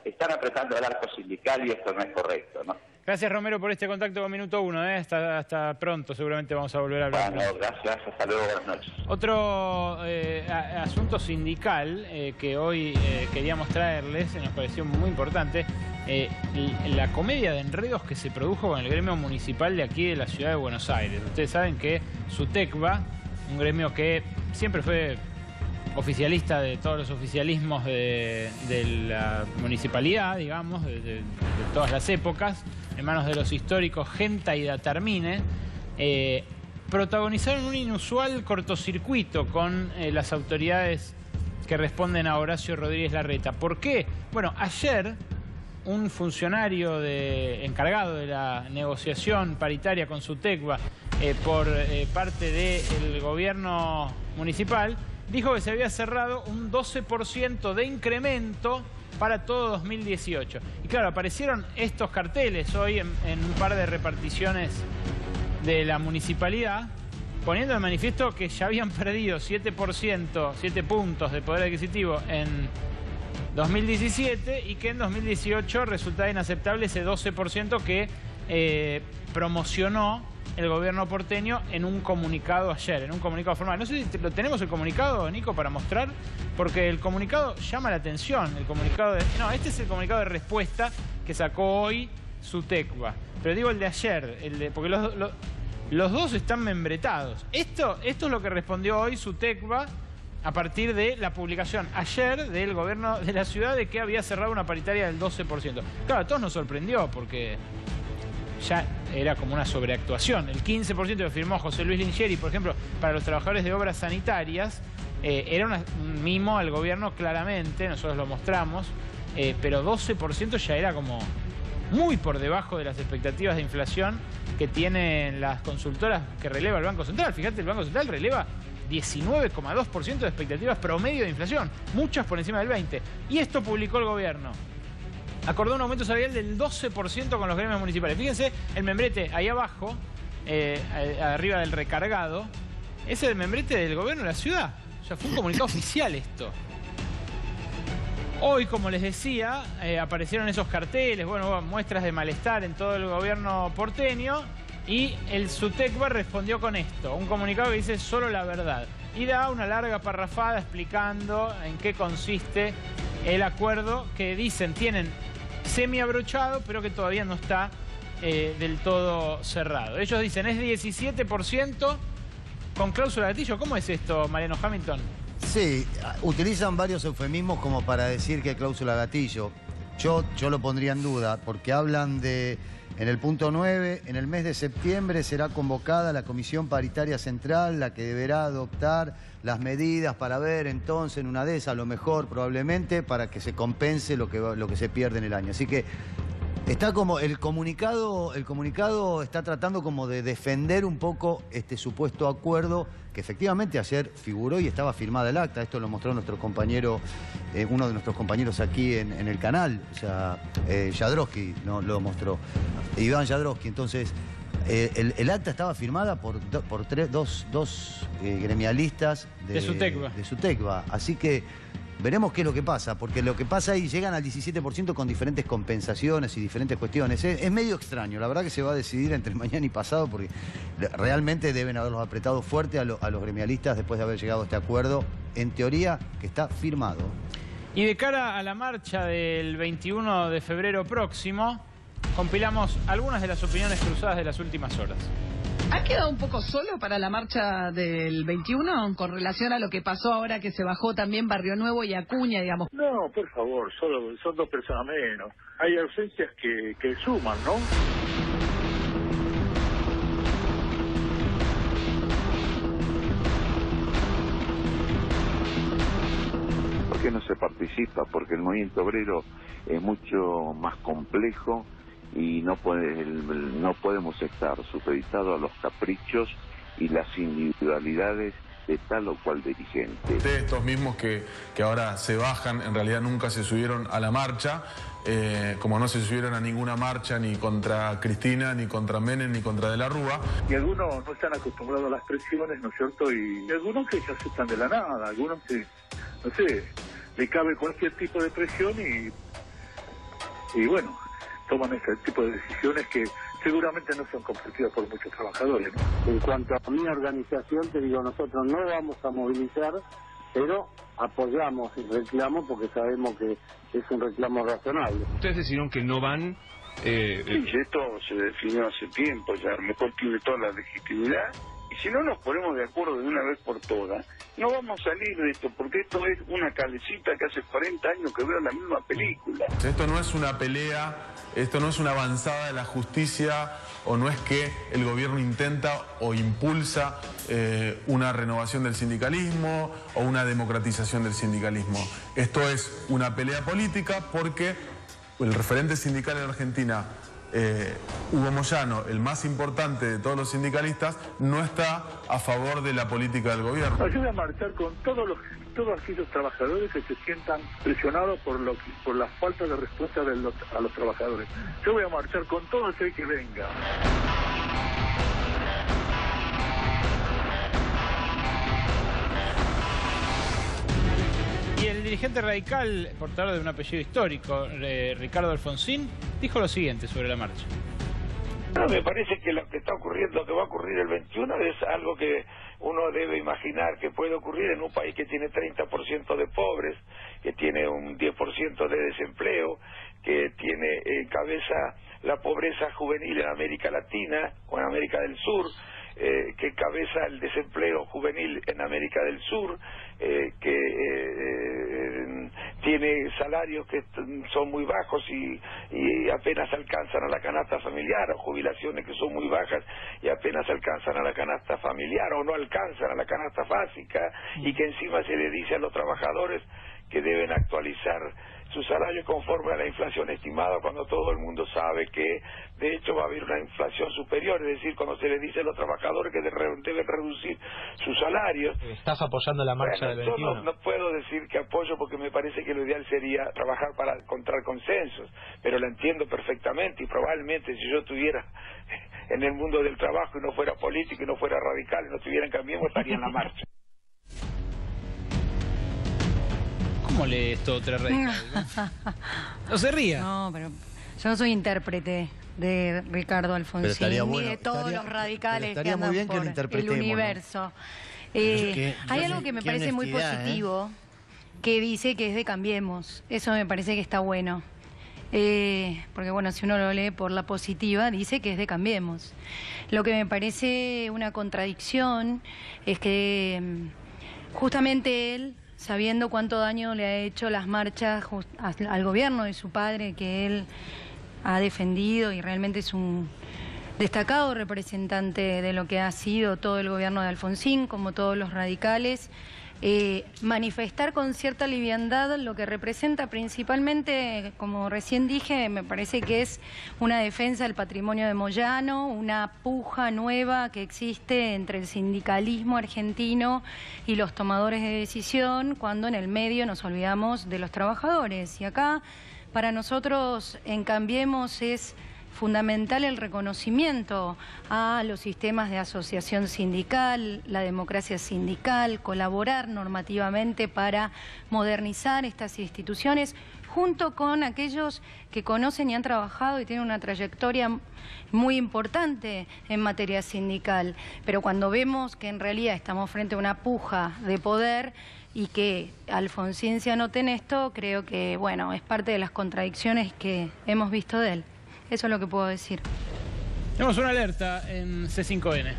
están apretando el arco sindical y esto no es correcto, ¿no? Gracias, Romero, por este contacto con Minuto 1. Hasta pronto, seguramente vamos a volver a hablar. Bueno, gracias, hasta luego, buenas noches. Otro asunto sindical que hoy queríamos traerles, nos pareció muy importante, la comedia de enredos que se produjo con el gremio municipal de aquí de la ciudad de Buenos Aires. Ustedes saben que SUTECBA, un gremio que siempre fue oficialista de todos los oficialismos de la municipalidad, digamos, de todas las épocas, en manos de los históricos Genta y Datarmine, protagonizaron un inusual cortocircuito con las autoridades que responden a Horacio Rodríguez Larreta. ¿Por qué? Bueno, ayer un funcionario encargado de la negociación paritaria con SUTECBA por parte del gobierno municipal dijo que se había cerrado un 12% de incremento para todo 2018. Y claro, aparecieron estos carteles hoy en un par de reparticiones de la municipalidad, poniendo de manifiesto que ya habían perdido 7 puntos de poder adquisitivo en 2017 y que en 2018 resultaba inaceptable ese 12% que promocionó el gobierno porteño en un comunicado ayer, en un comunicado formal. No sé si lo tenemos el comunicado, Nico, para mostrar, porque el comunicado llama la atención. El comunicado no, este es el comunicado de respuesta que sacó hoy SUTECBA. Pero digo el de ayer, porque los dos están membretados. Esto es lo que respondió hoy SUTECBA a partir de la publicación ayer del gobierno de la ciudad de que había cerrado una paritaria del 12%. Claro, a todos nos sorprendió porque ya era como una sobreactuación. El 15% que firmó José Luis Lingeri, por ejemplo, para los trabajadores de obras sanitarias, era un mimo al gobierno claramente, nosotros lo mostramos, pero 12% ya era como muy por debajo de las expectativas de inflación que tienen las consultoras que releva el Banco Central. Fíjate, el Banco Central releva 19,2% de expectativas promedio de inflación, muchas por encima del 20%. Y esto publicó el gobierno. Acordó un aumento salarial del 12% con los gremios municipales. Fíjense, el membrete ahí abajo, arriba del recargado, es el membrete del gobierno de la ciudad. O sea, fue un comunicado oficial esto. Hoy, como les decía, aparecieron esos carteles, bueno, muestras de malestar en todo el gobierno porteño, y el SUTECBA respondió con esto, un comunicado que dice solo la verdad. Y da una larga parrafada explicando en qué consiste el acuerdo que dicen tienen semiabrochado, pero que todavía no está del todo cerrado. Ellos dicen es 17% con cláusula gatillo. ¿Cómo es esto, Mariano Hamilton? Sí, utilizan varios eufemismos como para decir que cláusula gatillo. Yo lo pondría en duda, porque hablan de, en el punto 9, en el mes de septiembre será convocada la Comisión Paritaria Central, la que deberá adoptar las medidas para ver entonces en una de esas, a lo mejor probablemente, para que se compense lo que se pierde en el año. Así que está como el comunicado está tratando como de defender un poco este supuesto acuerdo que efectivamente ayer figuró y estaba firmada el acta. Esto lo mostró nuestro compañero, uno de nuestros compañeros aquí en el canal, o sea, Jadrowski lo mostró, Iván Jadrowski. Entonces, el acta estaba firmada por dos gremialistas de SUTECBA. Así que veremos qué es lo que pasa, porque lo que pasa ahí llegan al 17% con diferentes compensaciones y diferentes cuestiones. Es medio extraño, la verdad que se va a decidir entre mañana y pasado, porque realmente deben haberlos apretado fuerte a los gremialistas después de haber llegado a este acuerdo, en teoría que está firmado. Y de cara a la marcha del 21 de febrero próximo, compilamos algunas de las opiniones cruzadas de las últimas horas. ¿Ha quedado un poco solo para la marcha del 21 con relación a lo que pasó ahora que se bajó también Barrio Nuevo y Acuña, digamos? No, por favor, solo son dos personas menos. Hay ausencias que suman, ¿no? ¿Por qué no se participa? Porque el movimiento obrero es mucho más complejo y no podemos estar supeditados a los caprichos y las individualidades de tal o cual dirigente. De estos mismos que ahora se bajan, en realidad nunca se subieron a la marcha, como no se subieron a ninguna marcha ni contra Cristina, ni contra Menem, ni contra De la Rúa. Y algunos no están acostumbrados a las presiones, ¿no es cierto? Y algunos que se aceptan de la nada, algunos que, no sé, le cabe cualquier tipo de presión y bueno, toman este tipo de decisiones que seguramente no son compartidas por muchos trabajadores, ¿no? En cuanto a mi organización, te digo, nosotros no vamos a movilizar, pero apoyamos el reclamo porque sabemos que es un reclamo razonable. Ustedes decidieron que no van... Sí, esto se definió hace tiempo, ya a lo mejor tiene toda la legitimidad. Y si no nos ponemos de acuerdo de una vez por todas, no vamos a salir de esto, porque esto es una calecita que hace 40 años que veo la misma película. Esto no es una pelea, esto no es una avanzada de la justicia, o no es que el gobierno intenta o impulsa una renovación del sindicalismo o una democratización del sindicalismo. Esto es una pelea política porque el referente sindical en Argentina, Hugo Moyano, el más importante de todos los sindicalistas, no está a favor de la política del gobierno. Yo voy a marchar con todos aquellos trabajadores que se sientan presionados por la falta de respuesta a los trabajadores. Yo voy a marchar con todo aquel que venga. Y el dirigente radical, portador de un apellido histórico, Ricardo Alfonsín, dijo lo siguiente sobre la marcha. No, me parece que lo que está ocurriendo, lo que va a ocurrir el 21 es algo que uno debe imaginar que puede ocurrir en un país que tiene 30% de pobres, que tiene un 10% de desempleo, que tiene en cabeza la pobreza juvenil en América Latina o en América del Sur, que encabeza el desempleo juvenil en América del Sur, que tiene salarios que son muy bajos y apenas alcanzan a la canasta familiar, o jubilaciones que son muy bajas y apenas alcanzan a la canasta familiar o no alcanzan a la canasta básica, y que encima se le dice a los trabajadores que deben actualizar su salario conforme a la inflación estimada, cuando todo el mundo sabe que de hecho va a haber una inflación superior, es decir, cuando se le dice a los trabajadores que deben reducir sus salarios. ¿Estás apoyando la marcha del 21? Yo no puedo decir que apoyo, porque me parece que lo ideal sería trabajar para encontrar consensos, pero lo entiendo perfectamente, y probablemente si yo estuviera en el mundo del trabajo y no fuera político y no fuera radical y no estuviera en Cambiemos, estaría en la marcha. ¿Cómo lee esto otra radical? No se ría. No, pero yo no soy intérprete de Ricardo Alfonsín, ni de todos los radicales que andan por el universo. Hay algo que me parece muy positivo, que dice que es de Cambiemos. Eso me parece que está bueno. Porque bueno, si uno lo lee por la positiva, dice que es de Cambiemos. Lo que me parece una contradicción es que justamente él, sabiendo cuánto daño le ha hecho las marchas al gobierno de su padre, que él ha defendido y realmente es un destacado representante de lo que ha sido todo el gobierno de Alfonsín, como todos los radicales, manifestar con cierta liviandad lo que representa principalmente, como recién dije, me parece que es una defensa del patrimonio de Moyano, una puja nueva que existe entre el sindicalismo argentino y los tomadores de decisión, cuando en el medio nos olvidamos de los trabajadores. Y acá, para nosotros, en Cambiemos es fundamental el reconocimiento a los sistemas de asociación sindical, la democracia sindical, colaborar normativamente para modernizar estas instituciones, junto con aquellos que conocen y han trabajado y tienen una trayectoria muy importante en materia sindical. Pero cuando vemos que en realidad estamos frente a una puja de poder y que Alfonsín se anota en esto, creo que, bueno, es parte de las contradicciones que hemos visto de él. Eso es lo que puedo decir. Tenemos una alerta en C5N.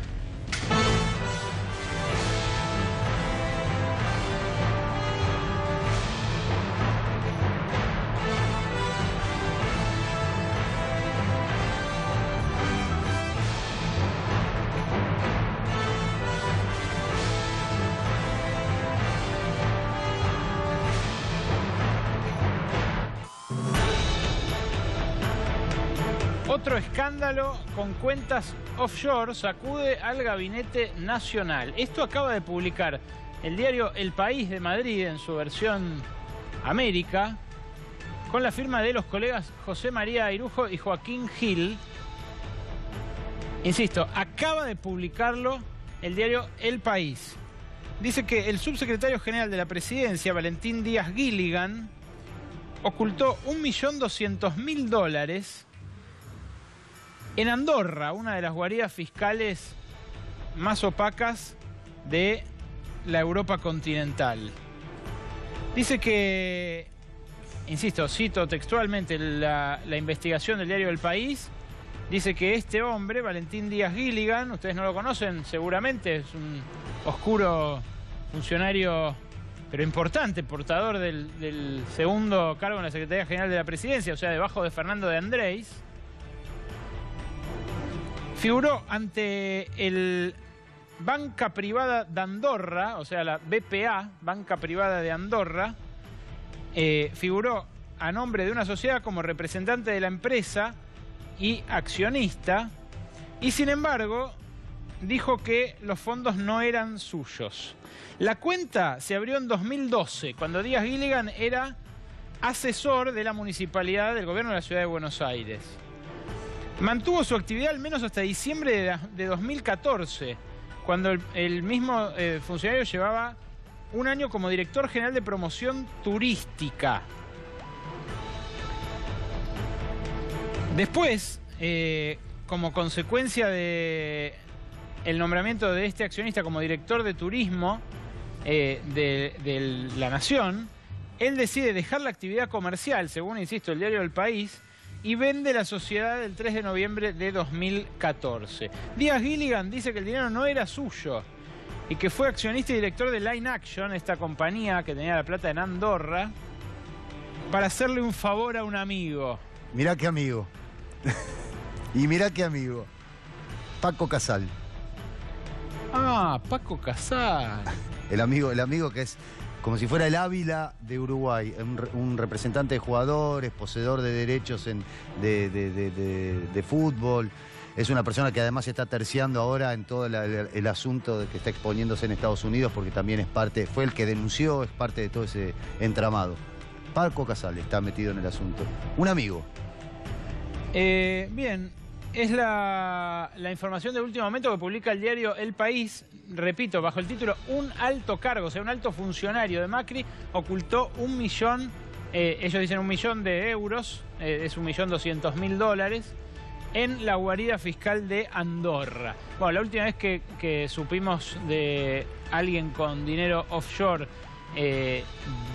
Otro escándalo con cuentas offshore sacude al Gabinete Nacional. Esto acaba de publicar el diario El País de Madrid en su versión América, con la firma de los colegas José María Airujo y Joaquín Gil. Insisto, acaba de publicarlo el diario El País. Dice que el subsecretario general de la Presidencia, Valentín Díaz Gilligan, ocultó $1.200.000 En Andorra, una de las guaridas fiscales más opacas de la Europa continental. Dice que, insisto, cito textualmente la investigación del diario El País, dice que este hombre, Valentín Díaz Gilligan, ustedes no lo conocen seguramente, es un oscuro funcionario, pero importante, portador del segundo cargo en la Secretaría General de la Presidencia, o sea, debajo de Fernando de Andrés, figuró ante el Banca Privada de Andorra, o sea, la BPA, Banca Privada de Andorra, figuró a nombre de una sociedad como representante de la empresa y accionista, y sin embargo dijo que los fondos no eran suyos. La cuenta se abrió en 2012, cuando Díaz Gilligan era asesor de la municipalidad del gobierno de la ciudad de Buenos Aires. Mantuvo su actividad al menos hasta diciembre de 2014, cuando el mismo funcionario llevaba un año como director general de promoción turística. Después, como consecuencia de el nombramiento de este accionista como director de turismo de la Nación, él decide dejar la actividad comercial, según, insisto, el diario El País, y vende la sociedad el 3 de noviembre de 2014. Díaz Gilligan dice que el dinero no era suyo y que fue accionista y director de Line Action, esta compañía que tenía la plata en Andorra, para hacerle un favor a un amigo. Mirá qué amigo. Y mirá qué amigo. Paco Casal. Ah, Paco Casal. El amigo que es como si fuera el Ávila de Uruguay, un representante de jugadores, poseedor de derechos de fútbol. Es una persona que además está terciando ahora en todo el asunto de que está exponiéndose en Estados Unidos, porque también es parte, fue el que denunció, es parte de todo ese entramado. Paco Casal está metido en el asunto. Un amigo. Bien, es la información de último momento que publica el diario El País, repito, bajo el título "Un alto cargo", o sea, un alto funcionario de Macri ocultó 1 millón, ellos dicen 1 millón de euros, es 1.200.000 en la guarida fiscal de Andorra. Bueno, la última vez que supimos de alguien con dinero offshore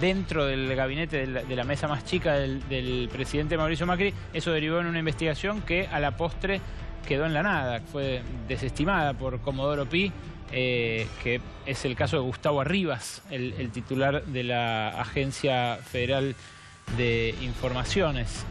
dentro del gabinete de la mesa más chica del presidente Mauricio Macri, eso derivó en una investigación que a la postre quedó en la nada, fue desestimada por Comodoro Pi, que es el caso de Gustavo Arribas, el titular de la Agencia Federal de Informaciones.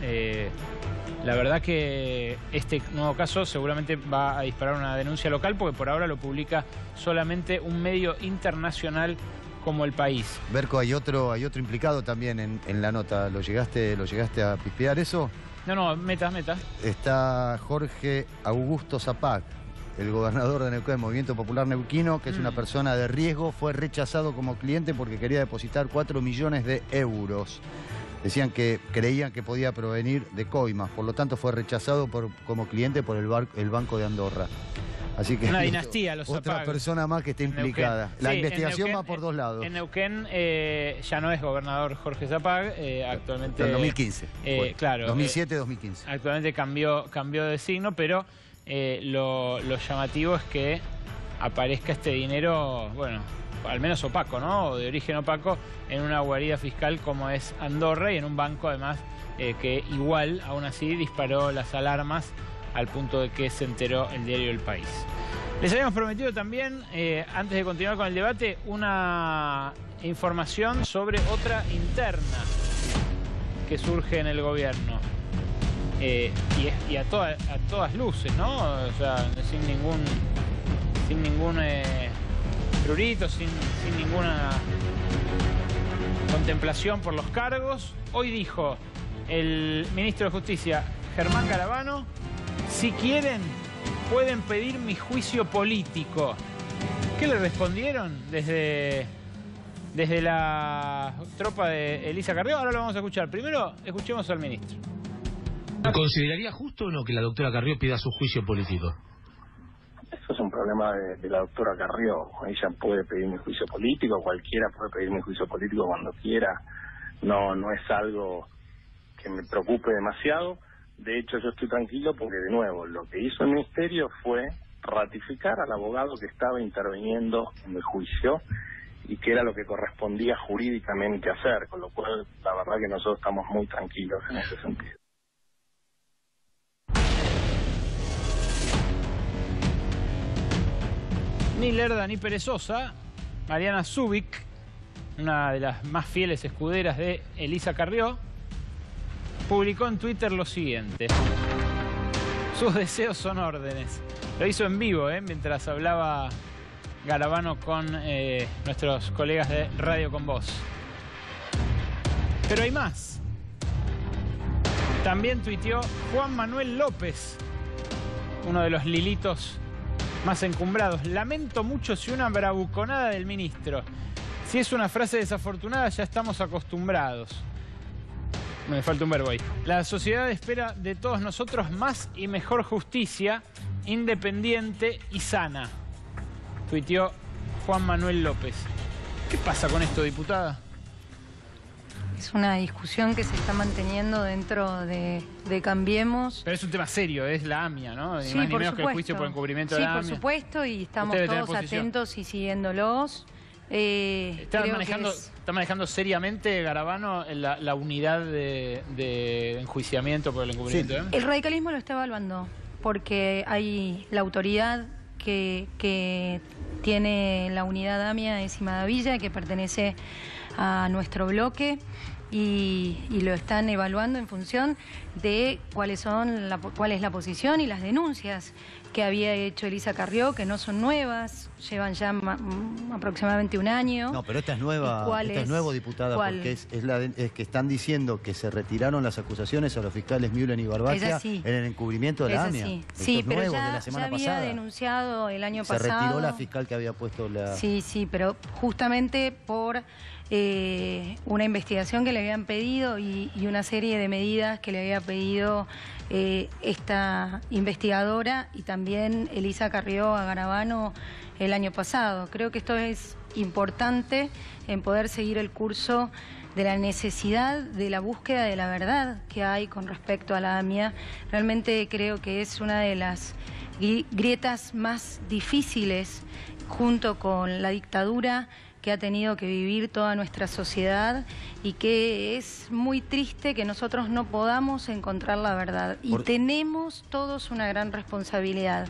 La verdad que este nuevo caso seguramente va a disparar una denuncia local, porque por ahora lo publica solamente un medio internacional como El País. Berco, hay otro implicado también en la nota. ¿Lo llegaste a pispear eso? No, meta. Está Jorge Augusto Zapac, el gobernador de Neuquén, Movimiento Popular Neuquino, que es una persona de riesgo, fue rechazado como cliente porque quería depositar 4 millones de euros. Creían que podía provenir de coimas, por lo tanto fue rechazado como cliente por el Banco de Andorra. Así que una dinastía, los otra Zapag. Persona más que está implicada. La investigación Neuquén, va por dos lados. En Neuquén ya no es gobernador Jorge Zapag, actualmente... En 2015. Claro. 2007-2015. Actualmente cambió de signo, pero lo llamativo es que aparezca este dinero, bueno, al menos opaco, ¿no? O de origen opaco, en una guarida fiscal como es Andorra y en un banco además que igual, aún así, disparó las alarmas al punto de que se enteró el diario El País. Les habíamos prometido también, antes de continuar con el debate, una información sobre otra interna que surge en el gobierno. Y a todas luces, ¿no? O sea, sin ningún prurito, sin ninguna contemplación por los cargos. Hoy dijo el ministro de Justicia, Germán Garabano: si quieren, pueden pedir mi juicio político. ¿Qué le respondieron desde la tropa de Elisa Carrió? Ahora lo vamos a escuchar. Primero, escuchemos al ministro. ¿Consideraría justo o no que la doctora Carrió pida su juicio político? Eso es un problema de la doctora Carrió. Ella puede pedir mi juicio político, cualquiera puede pedir mi juicio político cuando quiera. No es algo que me preocupe demasiado. De hecho, yo estoy tranquilo porque, de nuevo, lo que hizo el Ministerio fue ratificar al abogado que estaba interviniendo en el juicio y que era lo que correspondía jurídicamente hacer, con lo cual la verdad que nosotros estamos muy tranquilos en ese sentido. Ni lerda ni perezosa, Mariana Zubik, una de las más fieles escuderas de Elisa Carrió, publicó en Twitter lo siguiente: sus deseos son órdenes. Lo hizo en vivo, mientras hablaba Garabano con nuestros colegas de Radio Con Voz. Pero hay más. También tuiteó Juan Manuel López, uno de los lilitos más encumbrados. Lamento mucho si una bravuconada del ministro. Si es una frase desafortunada, ya estamos acostumbrados. Me falta un verbo ahí. La sociedad espera de todos nosotros más y mejor justicia, independiente y sana. Tuiteó Juan Manuel López. ¿Qué pasa con esto, diputada? Es una discusión que se está manteniendo dentro de Cambiemos. Pero es un tema serio, es la AMIA, ¿no? Ni Sí, más ni por menos que el juicio por encubrimiento de la AMIA. Sí, por supuesto, y estamos todos atentos y siguiéndolos. ¿Está manejando seriamente, Garabano, la unidad de enjuiciamiento por el encubrimiento? Sí. El radicalismo lo está evaluando, porque hay la autoridad que tiene la unidad AMIA es Imadavilla, que pertenece a nuestro bloque, y lo están evaluando en función de cuál es la posición y las denuncias que había hecho Elisa Carrió, que no son nuevas, llevan ya aproximadamente un año. No, pero esta es nueva, esta es nuevo, diputada, porque es que están diciendo que se retiraron las acusaciones a los fiscales Mühlen y Barbacia en el encubrimiento de la AMIA. Sí, pero nuevo, ya había denunciado el año pasado. Se retiró la fiscal que había puesto la... Sí, pero justamente por una investigación que le habían pedido y una serie de medidas que le había pedido esta investigadora y también Elisa Carrió a Garabano el año pasado. Creo que esto es importante en poder seguir el curso de la necesidad de la búsqueda de la verdad que hay con respecto a la AMIA. Realmente creo que es una de las grietas más difíciles, junto con la dictadura que ha tenido que vivir toda nuestra sociedad, y que es muy triste que nosotros no podamos encontrar la verdad. Y tenemos todos una gran responsabilidad.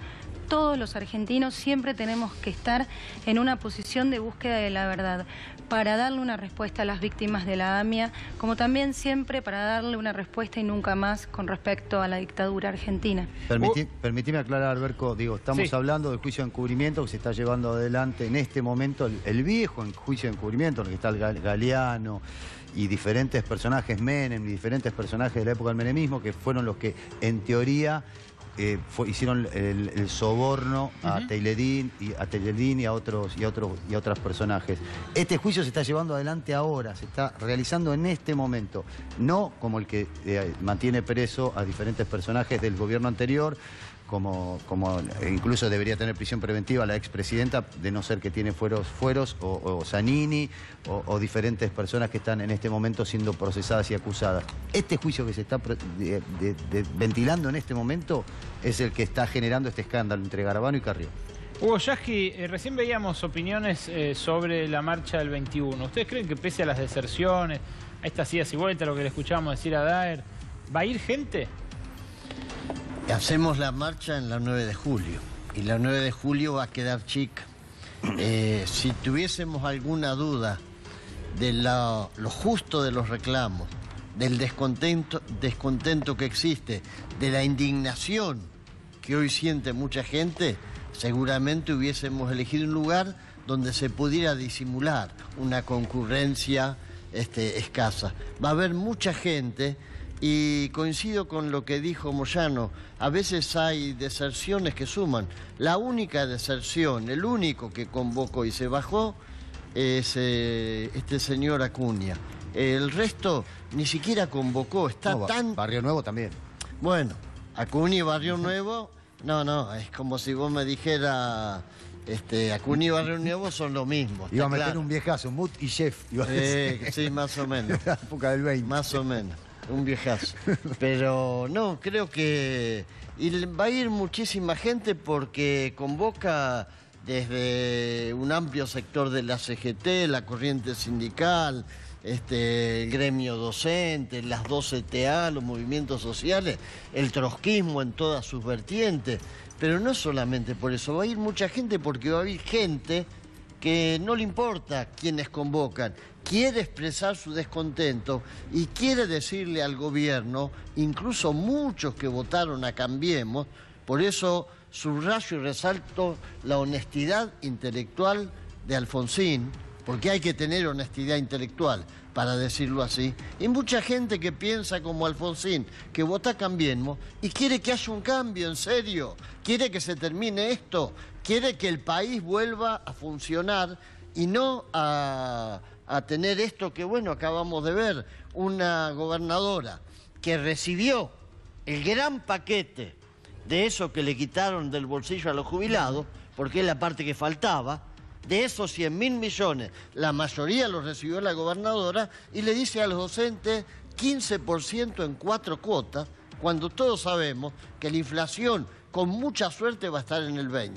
Todos los argentinos siempre tenemos que estar en una posición de búsqueda de la verdad, para darle una respuesta a las víctimas de la AMIA, como también siempre para darle una respuesta y nunca más con respecto a la dictadura argentina. Permitime aclarar, Berco, estamos hablando del juicio de encubrimiento que se está llevando adelante en este momento, el viejo juicio de encubrimiento, en el que está el Galeano y diferentes personajes, Menem, y diferentes personajes de la época del menemismo, que fueron los que, en teoría, hicieron el soborno a Teiledín y a otros personajes. Este juicio se está llevando adelante ahora, se está realizando en este momento, no como el que mantiene preso a diferentes personajes del gobierno anterior, como incluso debería tener prisión preventiva la expresidenta, de no ser que tiene fueros o Zanini o diferentes personas que están en este momento siendo procesadas y acusadas. Este juicio que se está ventilando en este momento es el que está generando este escándalo entre Garabano y Carrió. Hugo Yasky, recién veíamos opiniones sobre la marcha del 21. ¿Ustedes creen que, pese a las deserciones, a estas idas y vueltas, lo que le escuchábamos decir a Daer, va a ir gente? Hacemos la marcha en la 9 de julio y la 9 de julio va a quedar chica. Si tuviésemos alguna duda de lo justo de los reclamos, del descontento que existe, de la indignación que hoy siente mucha gente, seguramente hubiésemos elegido un lugar donde se pudiera disimular una concurrencia escasa. Va a haber mucha gente. Y coincido con lo que dijo Moyano, a veces hay deserciones que suman. La única deserción, el único que convocó y se bajó es este señor Acuña. El resto ni siquiera convocó, Barrio Nuevo también. Bueno, Acuña y Barrio Nuevo, no, es como si vos me dijeras... Acuña y Barrio Nuevo son lo mismo. Iba a meter un viejazo, Mut y Chef. Sí, más o menos. La época del 20. Más o menos. un viejazo. Pero no, creo que va a ir muchísima gente porque convoca desde un amplio sector de la CGT, la corriente sindical, el gremio docente, las 2CTA, los movimientos sociales, el trotskismo en todas sus vertientes. Pero no solamente por eso, va a ir mucha gente porque va a haber gente que no le importa quiénes convocan, quiere expresar su descontento y quiere decirle al gobierno, incluso muchos que votaron a Cambiemos, por eso subrayo y resalto la honestidad intelectual de Alfonsín, porque hay que tener honestidad intelectual para decirlo así, y mucha gente que piensa como Alfonsín, que vota Cambiemos y quiere que haya un cambio, en serio, quiere que se termine esto, quiere que el país vuelva a funcionar y no a tener esto que, bueno, acabamos de ver, una gobernadora que recibió el gran paquete de eso que le quitaron del bolsillo a los jubilados, porque es la parte que faltaba. De esos 100.000 millones, la mayoría los recibió la gobernadora y le dice a los docentes 15% en 4 cuotas, cuando todos sabemos que la inflación con mucha suerte va a estar en el 20%.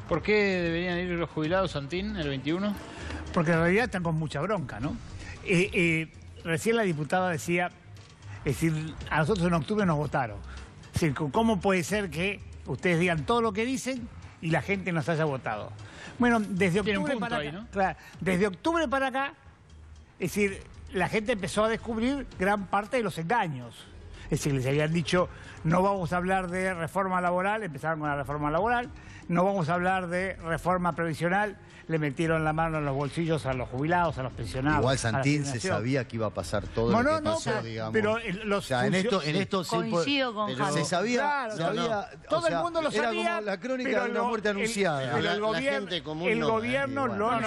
¿Por qué deberían ir los jubilados, Santín, el 21? Porque en realidad están con mucha bronca, ¿no? Recién la diputada decía, es decir, a nosotros en octubre nos votaron. Es decir, ¿cómo puede ser que ustedes digan todo lo que dicen y la gente nos haya votado? Bueno, desde octubre para acá, ¿no? Claro, desde octubre para acá, es decir, la gente empezó a descubrir gran parte de los engaños. Es decir, les habían dicho, no vamos a hablar de reforma laboral, empezaron con la reforma laboral, no vamos a hablar de reforma previsional, le metieron la mano en los bolsillos a los jubilados, a los pensionados. Igual Santín se sabía que iba a pasar todo lo que pasó, digamos. Pero los o sea, en esto coincido con Javier. se sabía, claro, todo el mundo lo sabía. Era como la crónica de una muerte anunciada. Pero el gobierno no.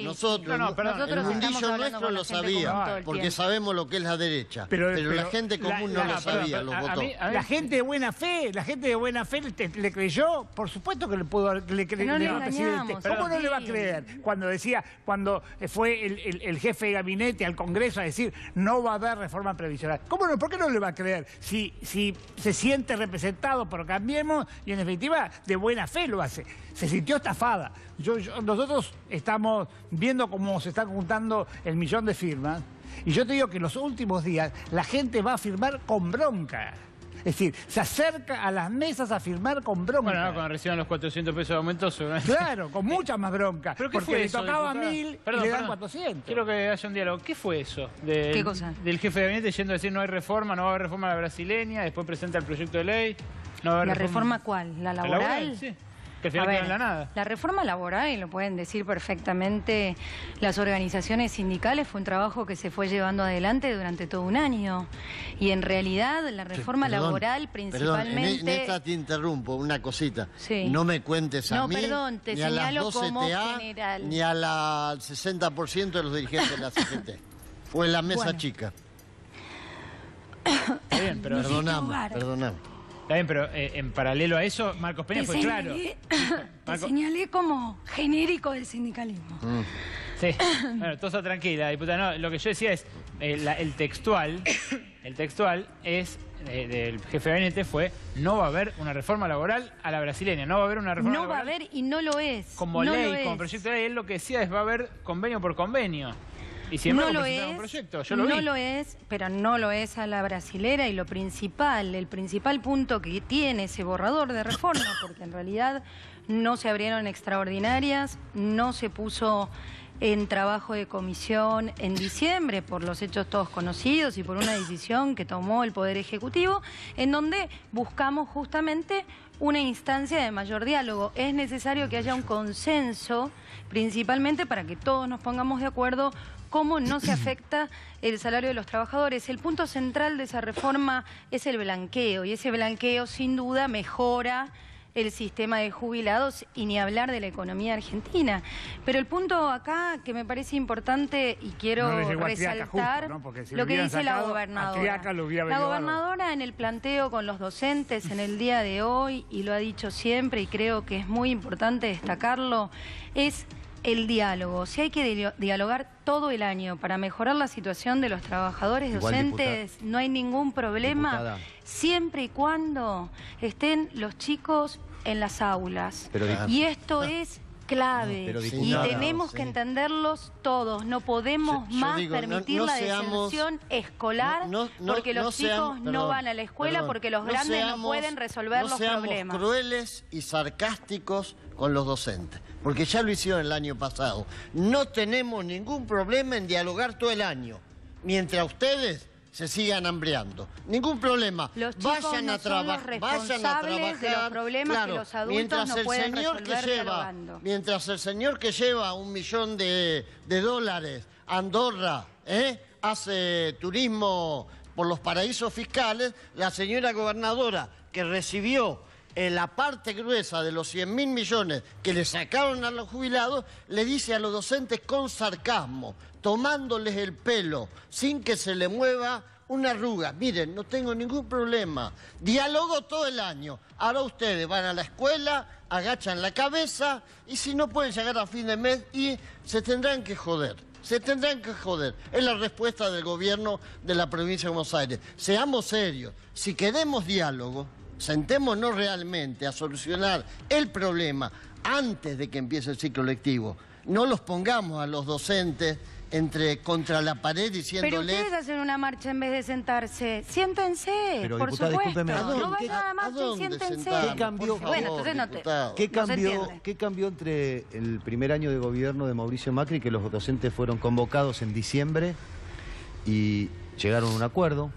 Nosotros el mundillo nuestro lo sabía, porque sabemos lo que es la derecha. Pero la gente común no lo sabía, lo votó. La gente de buena fe, le creyó, por supuesto que le creyó al presidente. ¿Cómo no le va a creer? Cuando fue el jefe de gabinete al Congreso a decir no va a haber reforma previsional. ¿Cómo no? ¿Por qué no le va a creer? Si se siente representado por Cambiemos y en definitiva de buena fe lo hace. Se sintió estafada. Nosotros estamos viendo cómo se están juntando el 1.000.000 de firmas y yo te digo que en los últimos días la gente va a firmar con bronca. Es decir, se acerca a las mesas a firmar con bronca. Bueno, no, cuando reciban los 400 pesos de aumento... Claro, con mucha más bronca. ¿Pero qué porque fue le eso, tocaba diputada? 1.000 y le dan 400. Quiero que haya un diálogo. ¿Qué fue eso? ¿Qué cosa? Del jefe de gabinete yendo a decir no hay reforma, no va a haber reforma a la brasileña, después presenta el proyecto de ley. No va a haber ¿La reforma cuál? ¿La laboral? Sí. Que al final queda en la nada. La reforma laboral, y lo pueden decir perfectamente las organizaciones sindicales, fue un trabajo que se fue llevando adelante durante todo un año. Y en realidad la reforma laboral principalmente... en esta te interrumpo, una cosita. Sí. No me cuentes a mí, te ni a las señalo 12 como TA, general. ni al 60% de los dirigentes de la CGT. Fue la mesa chica. Está bien, pero... Perdoname. Está bien, pero en paralelo a eso, Marcos Peña fue claro. Te señalé como genérico del sindicalismo. Sí, bueno, todo está tranquila, diputada. No, lo que yo decía es, el textual es, del jefe de gabinete fue, no va a haber una reforma laboral a la brasileña, no va a haber una reforma laboral. No va a haber y no lo es. Como ley, como proyecto de ley, él lo que decía es va a haber convenio por convenio. Y si no lo es, un proyecto, yo lo vi. No lo es, pero no lo es a la brasilera y lo principal, el principal punto que tiene ese borrador de reforma, porque en realidad no se abrieron extraordinarias, no se puso en trabajo de comisión en diciembre por los hechos todos conocidos y por una decisión que tomó el Poder Ejecutivo, en donde buscamos justamente una instancia de mayor diálogo. Es necesario que haya un consenso, principalmente para que todos nos pongamos de acuerdo cómo no se afecta el salario de los trabajadores. El punto central de esa reforma es el blanqueo, y ese blanqueo sin duda mejora el sistema de jubilados y ni hablar de la economía argentina. Pero el punto acá que me parece importante y quiero resaltar lo que dice la gobernadora. La gobernadora en el planteo con los docentes en el día de hoy, y lo ha dicho siempre y creo que es muy importante destacarlo, es el diálogo. Si hay que dialogar todo el año para mejorar la situación de los trabajadores docentes, no hay ningún problema, diputada, siempre y cuando estén los chicos en las aulas. Y esto es clave, y tenemos que entenderlos todos. No podemos más permitir la deserción escolar porque los chicos no van a la escuela, porque los grandes no pueden resolver los problemas. No seamos crueles y sarcásticos con los docentes, porque ya lo hicieron el año pasado. No tenemos ningún problema en dialogar todo el año, mientras ustedes se sigan hambreando. Ningún problema. Los chicos vayan a trabajar. Vayan a trabajar de los problemas que los adultos no pueden resolver dialogando. Mientras el señor que lleva $1 millón de dólares a Andorra hace turismo por los paraísos fiscales, la señora gobernadora que recibió la parte gruesa de los 100.000 millones que le sacaron a los jubilados, le dice a los docentes con sarcasmo, tomándoles el pelo, sin que se le mueva una arruga: miren, no tengo ningún problema, dialogo todo el año. Ahora ustedes van a la escuela, agachan la cabeza, y si no pueden llegar a fin de mes, y se tendrán que joder. Se tendrán que joder. Es la respuesta del gobierno de la provincia de Buenos Aires. Seamos serios. Si queremos diálogo, sentémonos realmente a solucionar el problema antes de que empiece el ciclo lectivo. No los pongamos a los docentes contra la pared diciéndoles... Pero ustedes hacen una marcha en vez de sentarse. Siéntense, pero, por diputada, supuesto. No vayan a la marcha y siéntense. ¿Qué cambió? Bueno, entonces ¿Qué cambió entre el primer año de gobierno de Mauricio Macri, que los docentes fueron convocados en diciembre y llegaron a un acuerdo?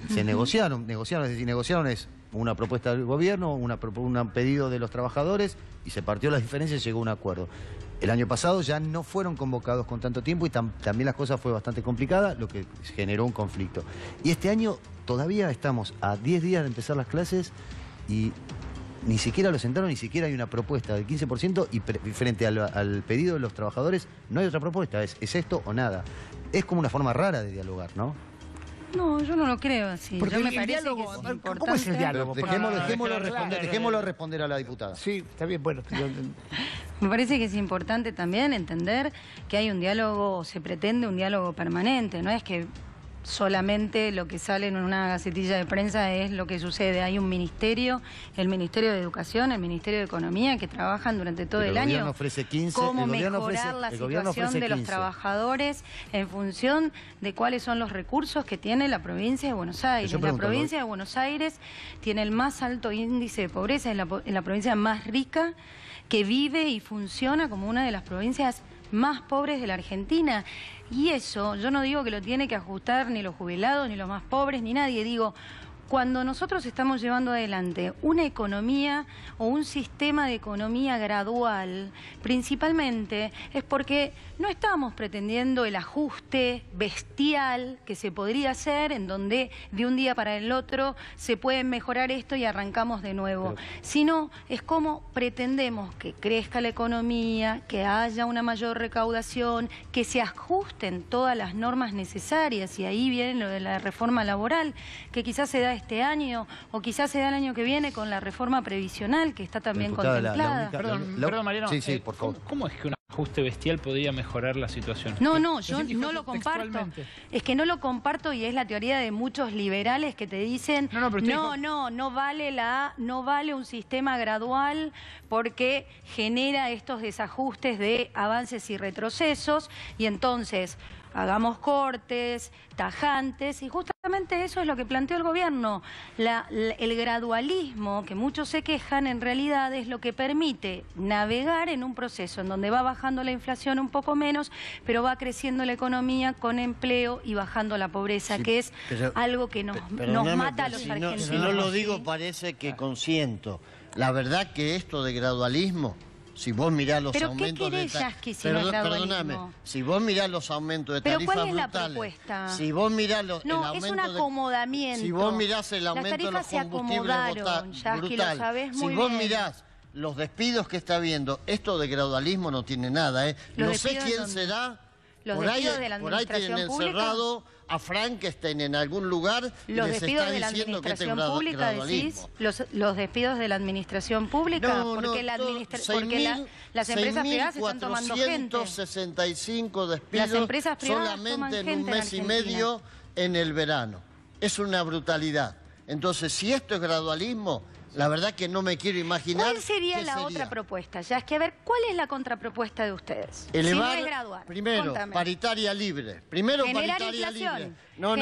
Se negociaron, es decir, negociaron es una propuesta del gobierno, un pedido de los trabajadores, y se partió las diferencias y llegó a un acuerdo. El año pasado ya no fueron convocados con tanto tiempo y también las cosas fue bastante complicada, lo que generó un conflicto. Y este año todavía estamos a 10 días de empezar las clases y ni siquiera lo sentaron, ni siquiera hay una propuesta del 15%, y frente al pedido de los trabajadores no hay otra propuesta, es esto o nada. Es como una forma rara de dialogar, ¿no? No, yo no lo creo así. Porque yo me parece diálogo, que es importante. ¿cómo es el diálogo? Dejémoslo responder a la diputada. Sí, está bien, bueno. Me parece que es importante también entender que hay un diálogo, se pretende un diálogo permanente, no es que solamente lo que sale en una gacetilla de prensa es lo que sucede. Hay un ministerio, el Ministerio de Educación, el Ministerio de Economía, que trabajan durante todo el año ofrece 15, cómo mejorar la situación de los trabajadores en función de cuáles son los recursos que tiene la provincia de Buenos Aires. La provincia de Buenos Aires tiene el más alto índice de pobreza, es la provincia más rica, que vive y funciona como una de las provincias más pobres de la Argentina. Y eso, yo no digo que lo tiene que ajustar ni los jubilados, ni los más pobres, ni nadie. Digo, cuando nosotros estamos llevando adelante una economía o un sistema de economía gradual, principalmente es porque no estamos pretendiendo el ajuste bestial que se podría hacer, en donde de un día para el otro se puede mejorar esto y arrancamos de nuevo, sino es como pretendemos que crezca la economía, que haya una mayor recaudación, que se ajusten todas las normas necesarias, y ahí viene lo de la reforma laboral, que quizás se da este año o quizás se da el año que viene con la reforma previsional, que está también contemplada. Perdón, Mariano, sí, por favor. ¿Cómo es que un ajuste bestial podría mejorar la situación? No, yo no lo comparto. Es que no lo comparto, y es la teoría de muchos liberales que te dicen no vale un sistema gradual porque genera estos desajustes de avances y retrocesos, y entonces hagamos cortes tajantes, y justamente eso es lo que planteó el gobierno. El gradualismo, que muchos se quejan, en realidad es lo que permite navegar en un proceso en donde va bajando la inflación un poco menos, pero va creciendo la economía con empleo y bajando la pobreza, que es algo que nos mata a los argentinos. Si no lo digo, parece que consiento. La verdad que esto de gradualismo, si vos mirás los aumentos de perdóname, si vos mirás los aumentos de tarifas brutales, ¿cuál es la propuesta? Si vos mirás el aumento es un acomodamiento. Si vos mirás el aumento de los combustibles brutal, si vos mirás los despidos que está habiendo, esto de gradualismo no tiene nada, No sé quién será Los por ahí, despidos de la por ahí tienen administración pública. encerrado a Frankenstein en algún lugar y Los les despidos está de la diciendo que este es administración pública, gradualismo. decís, los despidos de la administración pública, porque las empresas privadas están tomando gente. 6.465 despidos Las empresas privadas solamente toman en un gente en mes y Argentina. medio en el verano. Es una brutalidad. Entonces, si esto es gradualismo, la verdad que no me quiero imaginar. ¿Cuál sería qué la sería. otra propuesta? Ya es que a ver, ¿cuál es la contrapropuesta de ustedes? Elevar, si no es graduar. primero, Contame. paritaria libre. Primero, Generar paritaria inflación. libre. No.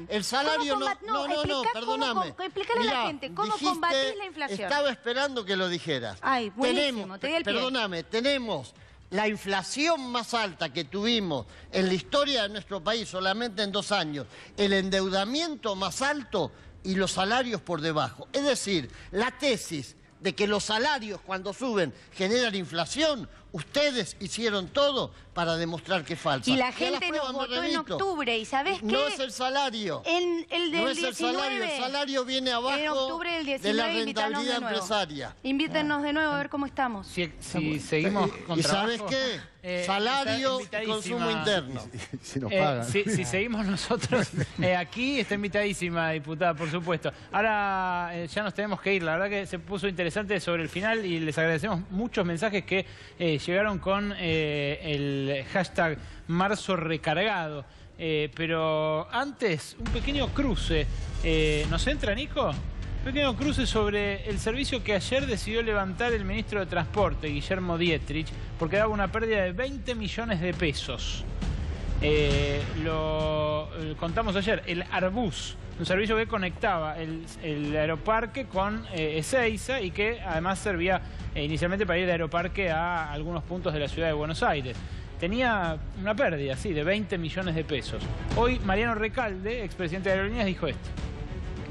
El salario no, perdóname. Explícale a la gente cómo dijiste, combatís la inflación. Estaba esperando que lo dijeras. Ay, buenísimo, te di el pie. Perdóname, tenemos la inflación más alta que tuvimos en la historia de nuestro país solamente en 2 años, el endeudamiento más alto y los salarios por debajo. Es decir, la tesis de que los salarios cuando suben generan inflación, ustedes hicieron todo para demostrar que es falsa. Y la a gente pruebas nos me votó en remito. octubre, ¿y sabés qué? No es el salario. El del no es 19, el salario viene abajo en octubre del 19, de la invítanos rentabilidad de nuevo. empresaria. Invítenos de nuevo a ver cómo estamos. Si seguimos con ¿Y trabajo, sabes qué? Salario y consumo interno. Si nos pagan. Si seguimos nosotros aquí, está invitadísima, diputada, por supuesto. Ahora ya nos tenemos que ir. La verdad que se puso interesante sobre el final y les agradecemos muchos mensajes que llegaron con el hashtag Marzo Recargado. Pero antes, un pequeño cruce. ¿Nos entra, Nico? Un pequeño cruce sobre el servicio que ayer decidió levantar el ministro de Transporte, Guillermo Dietrich, porque daba una pérdida de 20 millones de pesos. Lo contamos ayer, el Arbus, un servicio que conectaba el aeroparque con Ezeiza y que además servía inicialmente para ir de aeroparque a algunos puntos de la ciudad de Buenos Aires. Tenía una pérdida, sí, de 20 millones de pesos. Hoy Mariano Recalde, expresidente de Aerolíneas, dijo esto.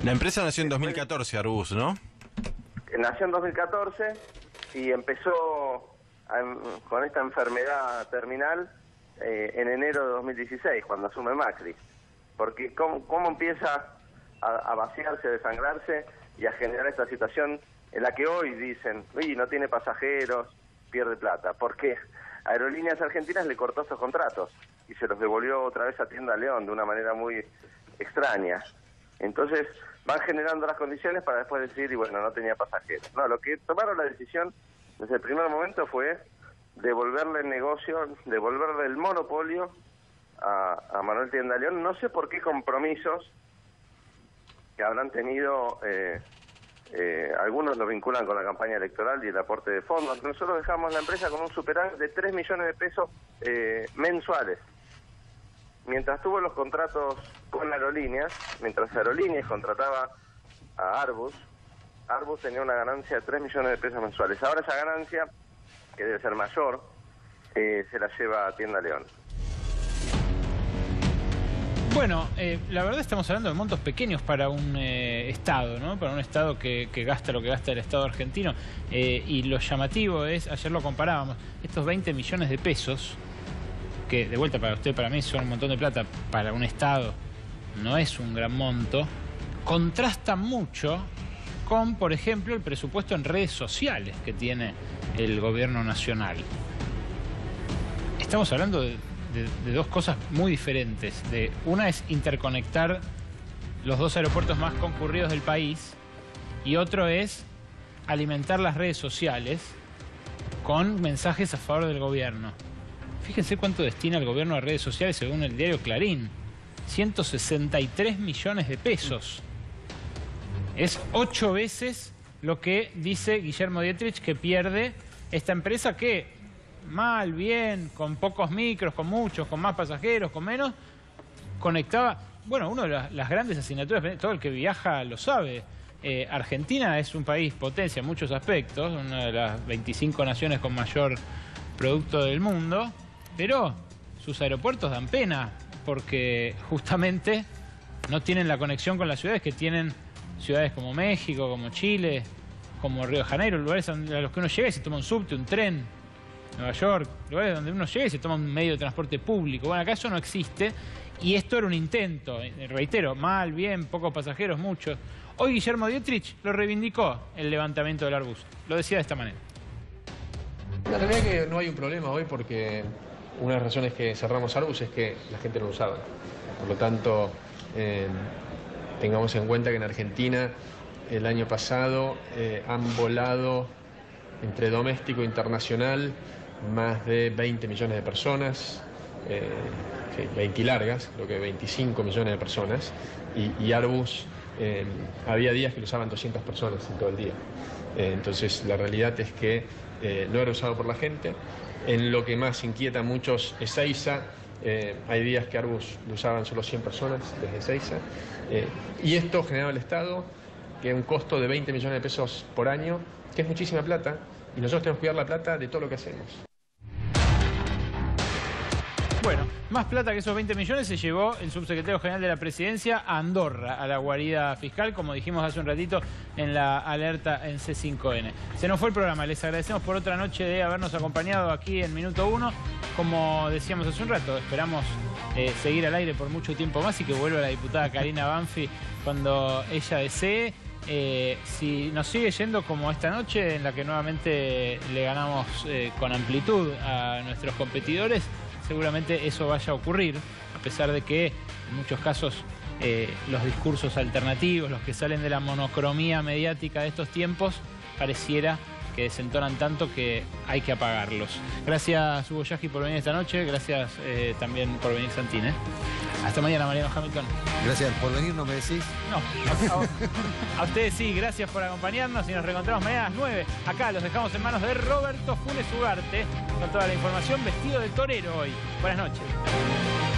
La empresa nació en 2014, Arbus, ¿no? Nació en 2014 y empezó con esta enfermedad terminal en enero de 2016, cuando asume Macri. Porque ¿cómo empieza a vaciarse, a desangrarse y a generar esta situación en la que hoy dicen, uy, no tiene pasajeros, pierde plata? ¿Por qué? Aerolíneas Argentinas le cortó esos contratos y se los devolvió otra vez a Tienda León de una manera muy extraña. Entonces van generando las condiciones para después decir, y bueno, no tenía pasajeros. No, lo que tomaron la decisión desde el primer momento fue devolverle el negocio, devolverle el monopolio a Manuel Tienda León. No sé por qué compromisos que habrán tenido, algunos lo vinculan con la campaña electoral y el aporte de fondos. Nosotros dejamos la empresa con un superávit de 3 millones de pesos mensuales. Mientras tuvo los contratos con Aerolíneas, mientras Aerolíneas contrataba a Arbus tenía una ganancia de 3 millones de pesos mensuales. Ahora esa ganancia, que debe ser mayor, se la lleva a Tienda León. Bueno, la verdad estamos hablando de montos pequeños para un Estado, ¿no? Para un Estado que gasta lo que gasta el Estado argentino. Y lo llamativo es, ayer lo comparábamos, estos 20 millones de pesos, que de vuelta para usted, para mí son un montón de plata, para un Estado no es un gran monto, contrastan mucho con, por ejemplo, el presupuesto en redes sociales que tiene el gobierno nacional. Estamos hablando de dos cosas muy diferentes. Una es interconectar los 2 aeropuertos más concurridos del país y otro es alimentar las redes sociales con mensajes a favor del gobierno. Fíjense cuánto destina el gobierno a redes sociales según el diario Clarín. 163 millones de pesos. Es 8 veces lo que dice Guillermo Dietrich que pierde esta empresa que, mal, bien, con pocos micros, con muchos, con más pasajeros, con menos, conectaba, bueno, una de las grandes asignaturas, todo el que viaja lo sabe. Argentina es un país potencia en muchos aspectos, una de las 25 naciones con mayor producto del mundo, pero sus aeropuertos dan pena porque justamente no tienen la conexión con las ciudades que tienen ciudades como México, como Chile, como Río de Janeiro, lugares a los que uno llega y se toma un subte, un tren, Nueva York, lugares donde uno llega y se toma un medio de transporte público. Bueno, acá eso no existe y esto era un intento, reitero, mal, bien, pocos pasajeros, muchos. Hoy Guillermo Dietrich lo reivindicó el levantamiento del Arbus, lo decía de esta manera. La realidad es que no hay un problema hoy porque una de las razones que cerramos Arbus es que la gente no lo usaba. Por lo tanto, tengamos en cuenta que en Argentina el año pasado han volado entre doméstico e internacional más de 20 millones de personas, 20 largas, creo que 25 millones de personas, y Arbus había días que lo usaban 200 personas en todo el día. Entonces la realidad es que no era usado por la gente. En lo que más inquieta a muchos es Ezeiza. Hay días que Arbus lo usaban solo 100 personas desde Ezeiza. Y esto generaba al Estado que un costo de 20 millones de pesos por año, que es muchísima plata, y nosotros tenemos que cuidar la plata de todo lo que hacemos. Bueno, más plata que esos 20 millones se llevó el subsecretario general de la Presidencia a Andorra, a la guarida fiscal, como dijimos hace un ratito en la alerta en C5N. Se nos fue el programa, les agradecemos por otra noche de habernos acompañado aquí en Minuto 1. Como decíamos hace un rato, esperamos seguir al aire por mucho tiempo más y que vuelva la diputada Karina Banfi cuando ella desee. Si nos sigue yendo como esta noche, en la que nuevamente le ganamos con amplitud a nuestros competidores, seguramente eso vaya a ocurrir, a pesar de que en muchos casos los discursos alternativos, los que salen de la monocromía mediática de estos tiempos, pareciera que desentonan tanto que hay que apagarlos. Gracias, Hugo Yagi, por venir esta noche. Gracias también por venir, Santín. Hasta mañana, Mariano Hamilton. Gracias por venir, ¿no me decís? No, a ustedes sí, gracias por acompañarnos y nos reencontramos mañana a las 9. Acá los dejamos en manos de Roberto Funes Ugarte con toda la información, vestido de torero hoy. Buenas noches.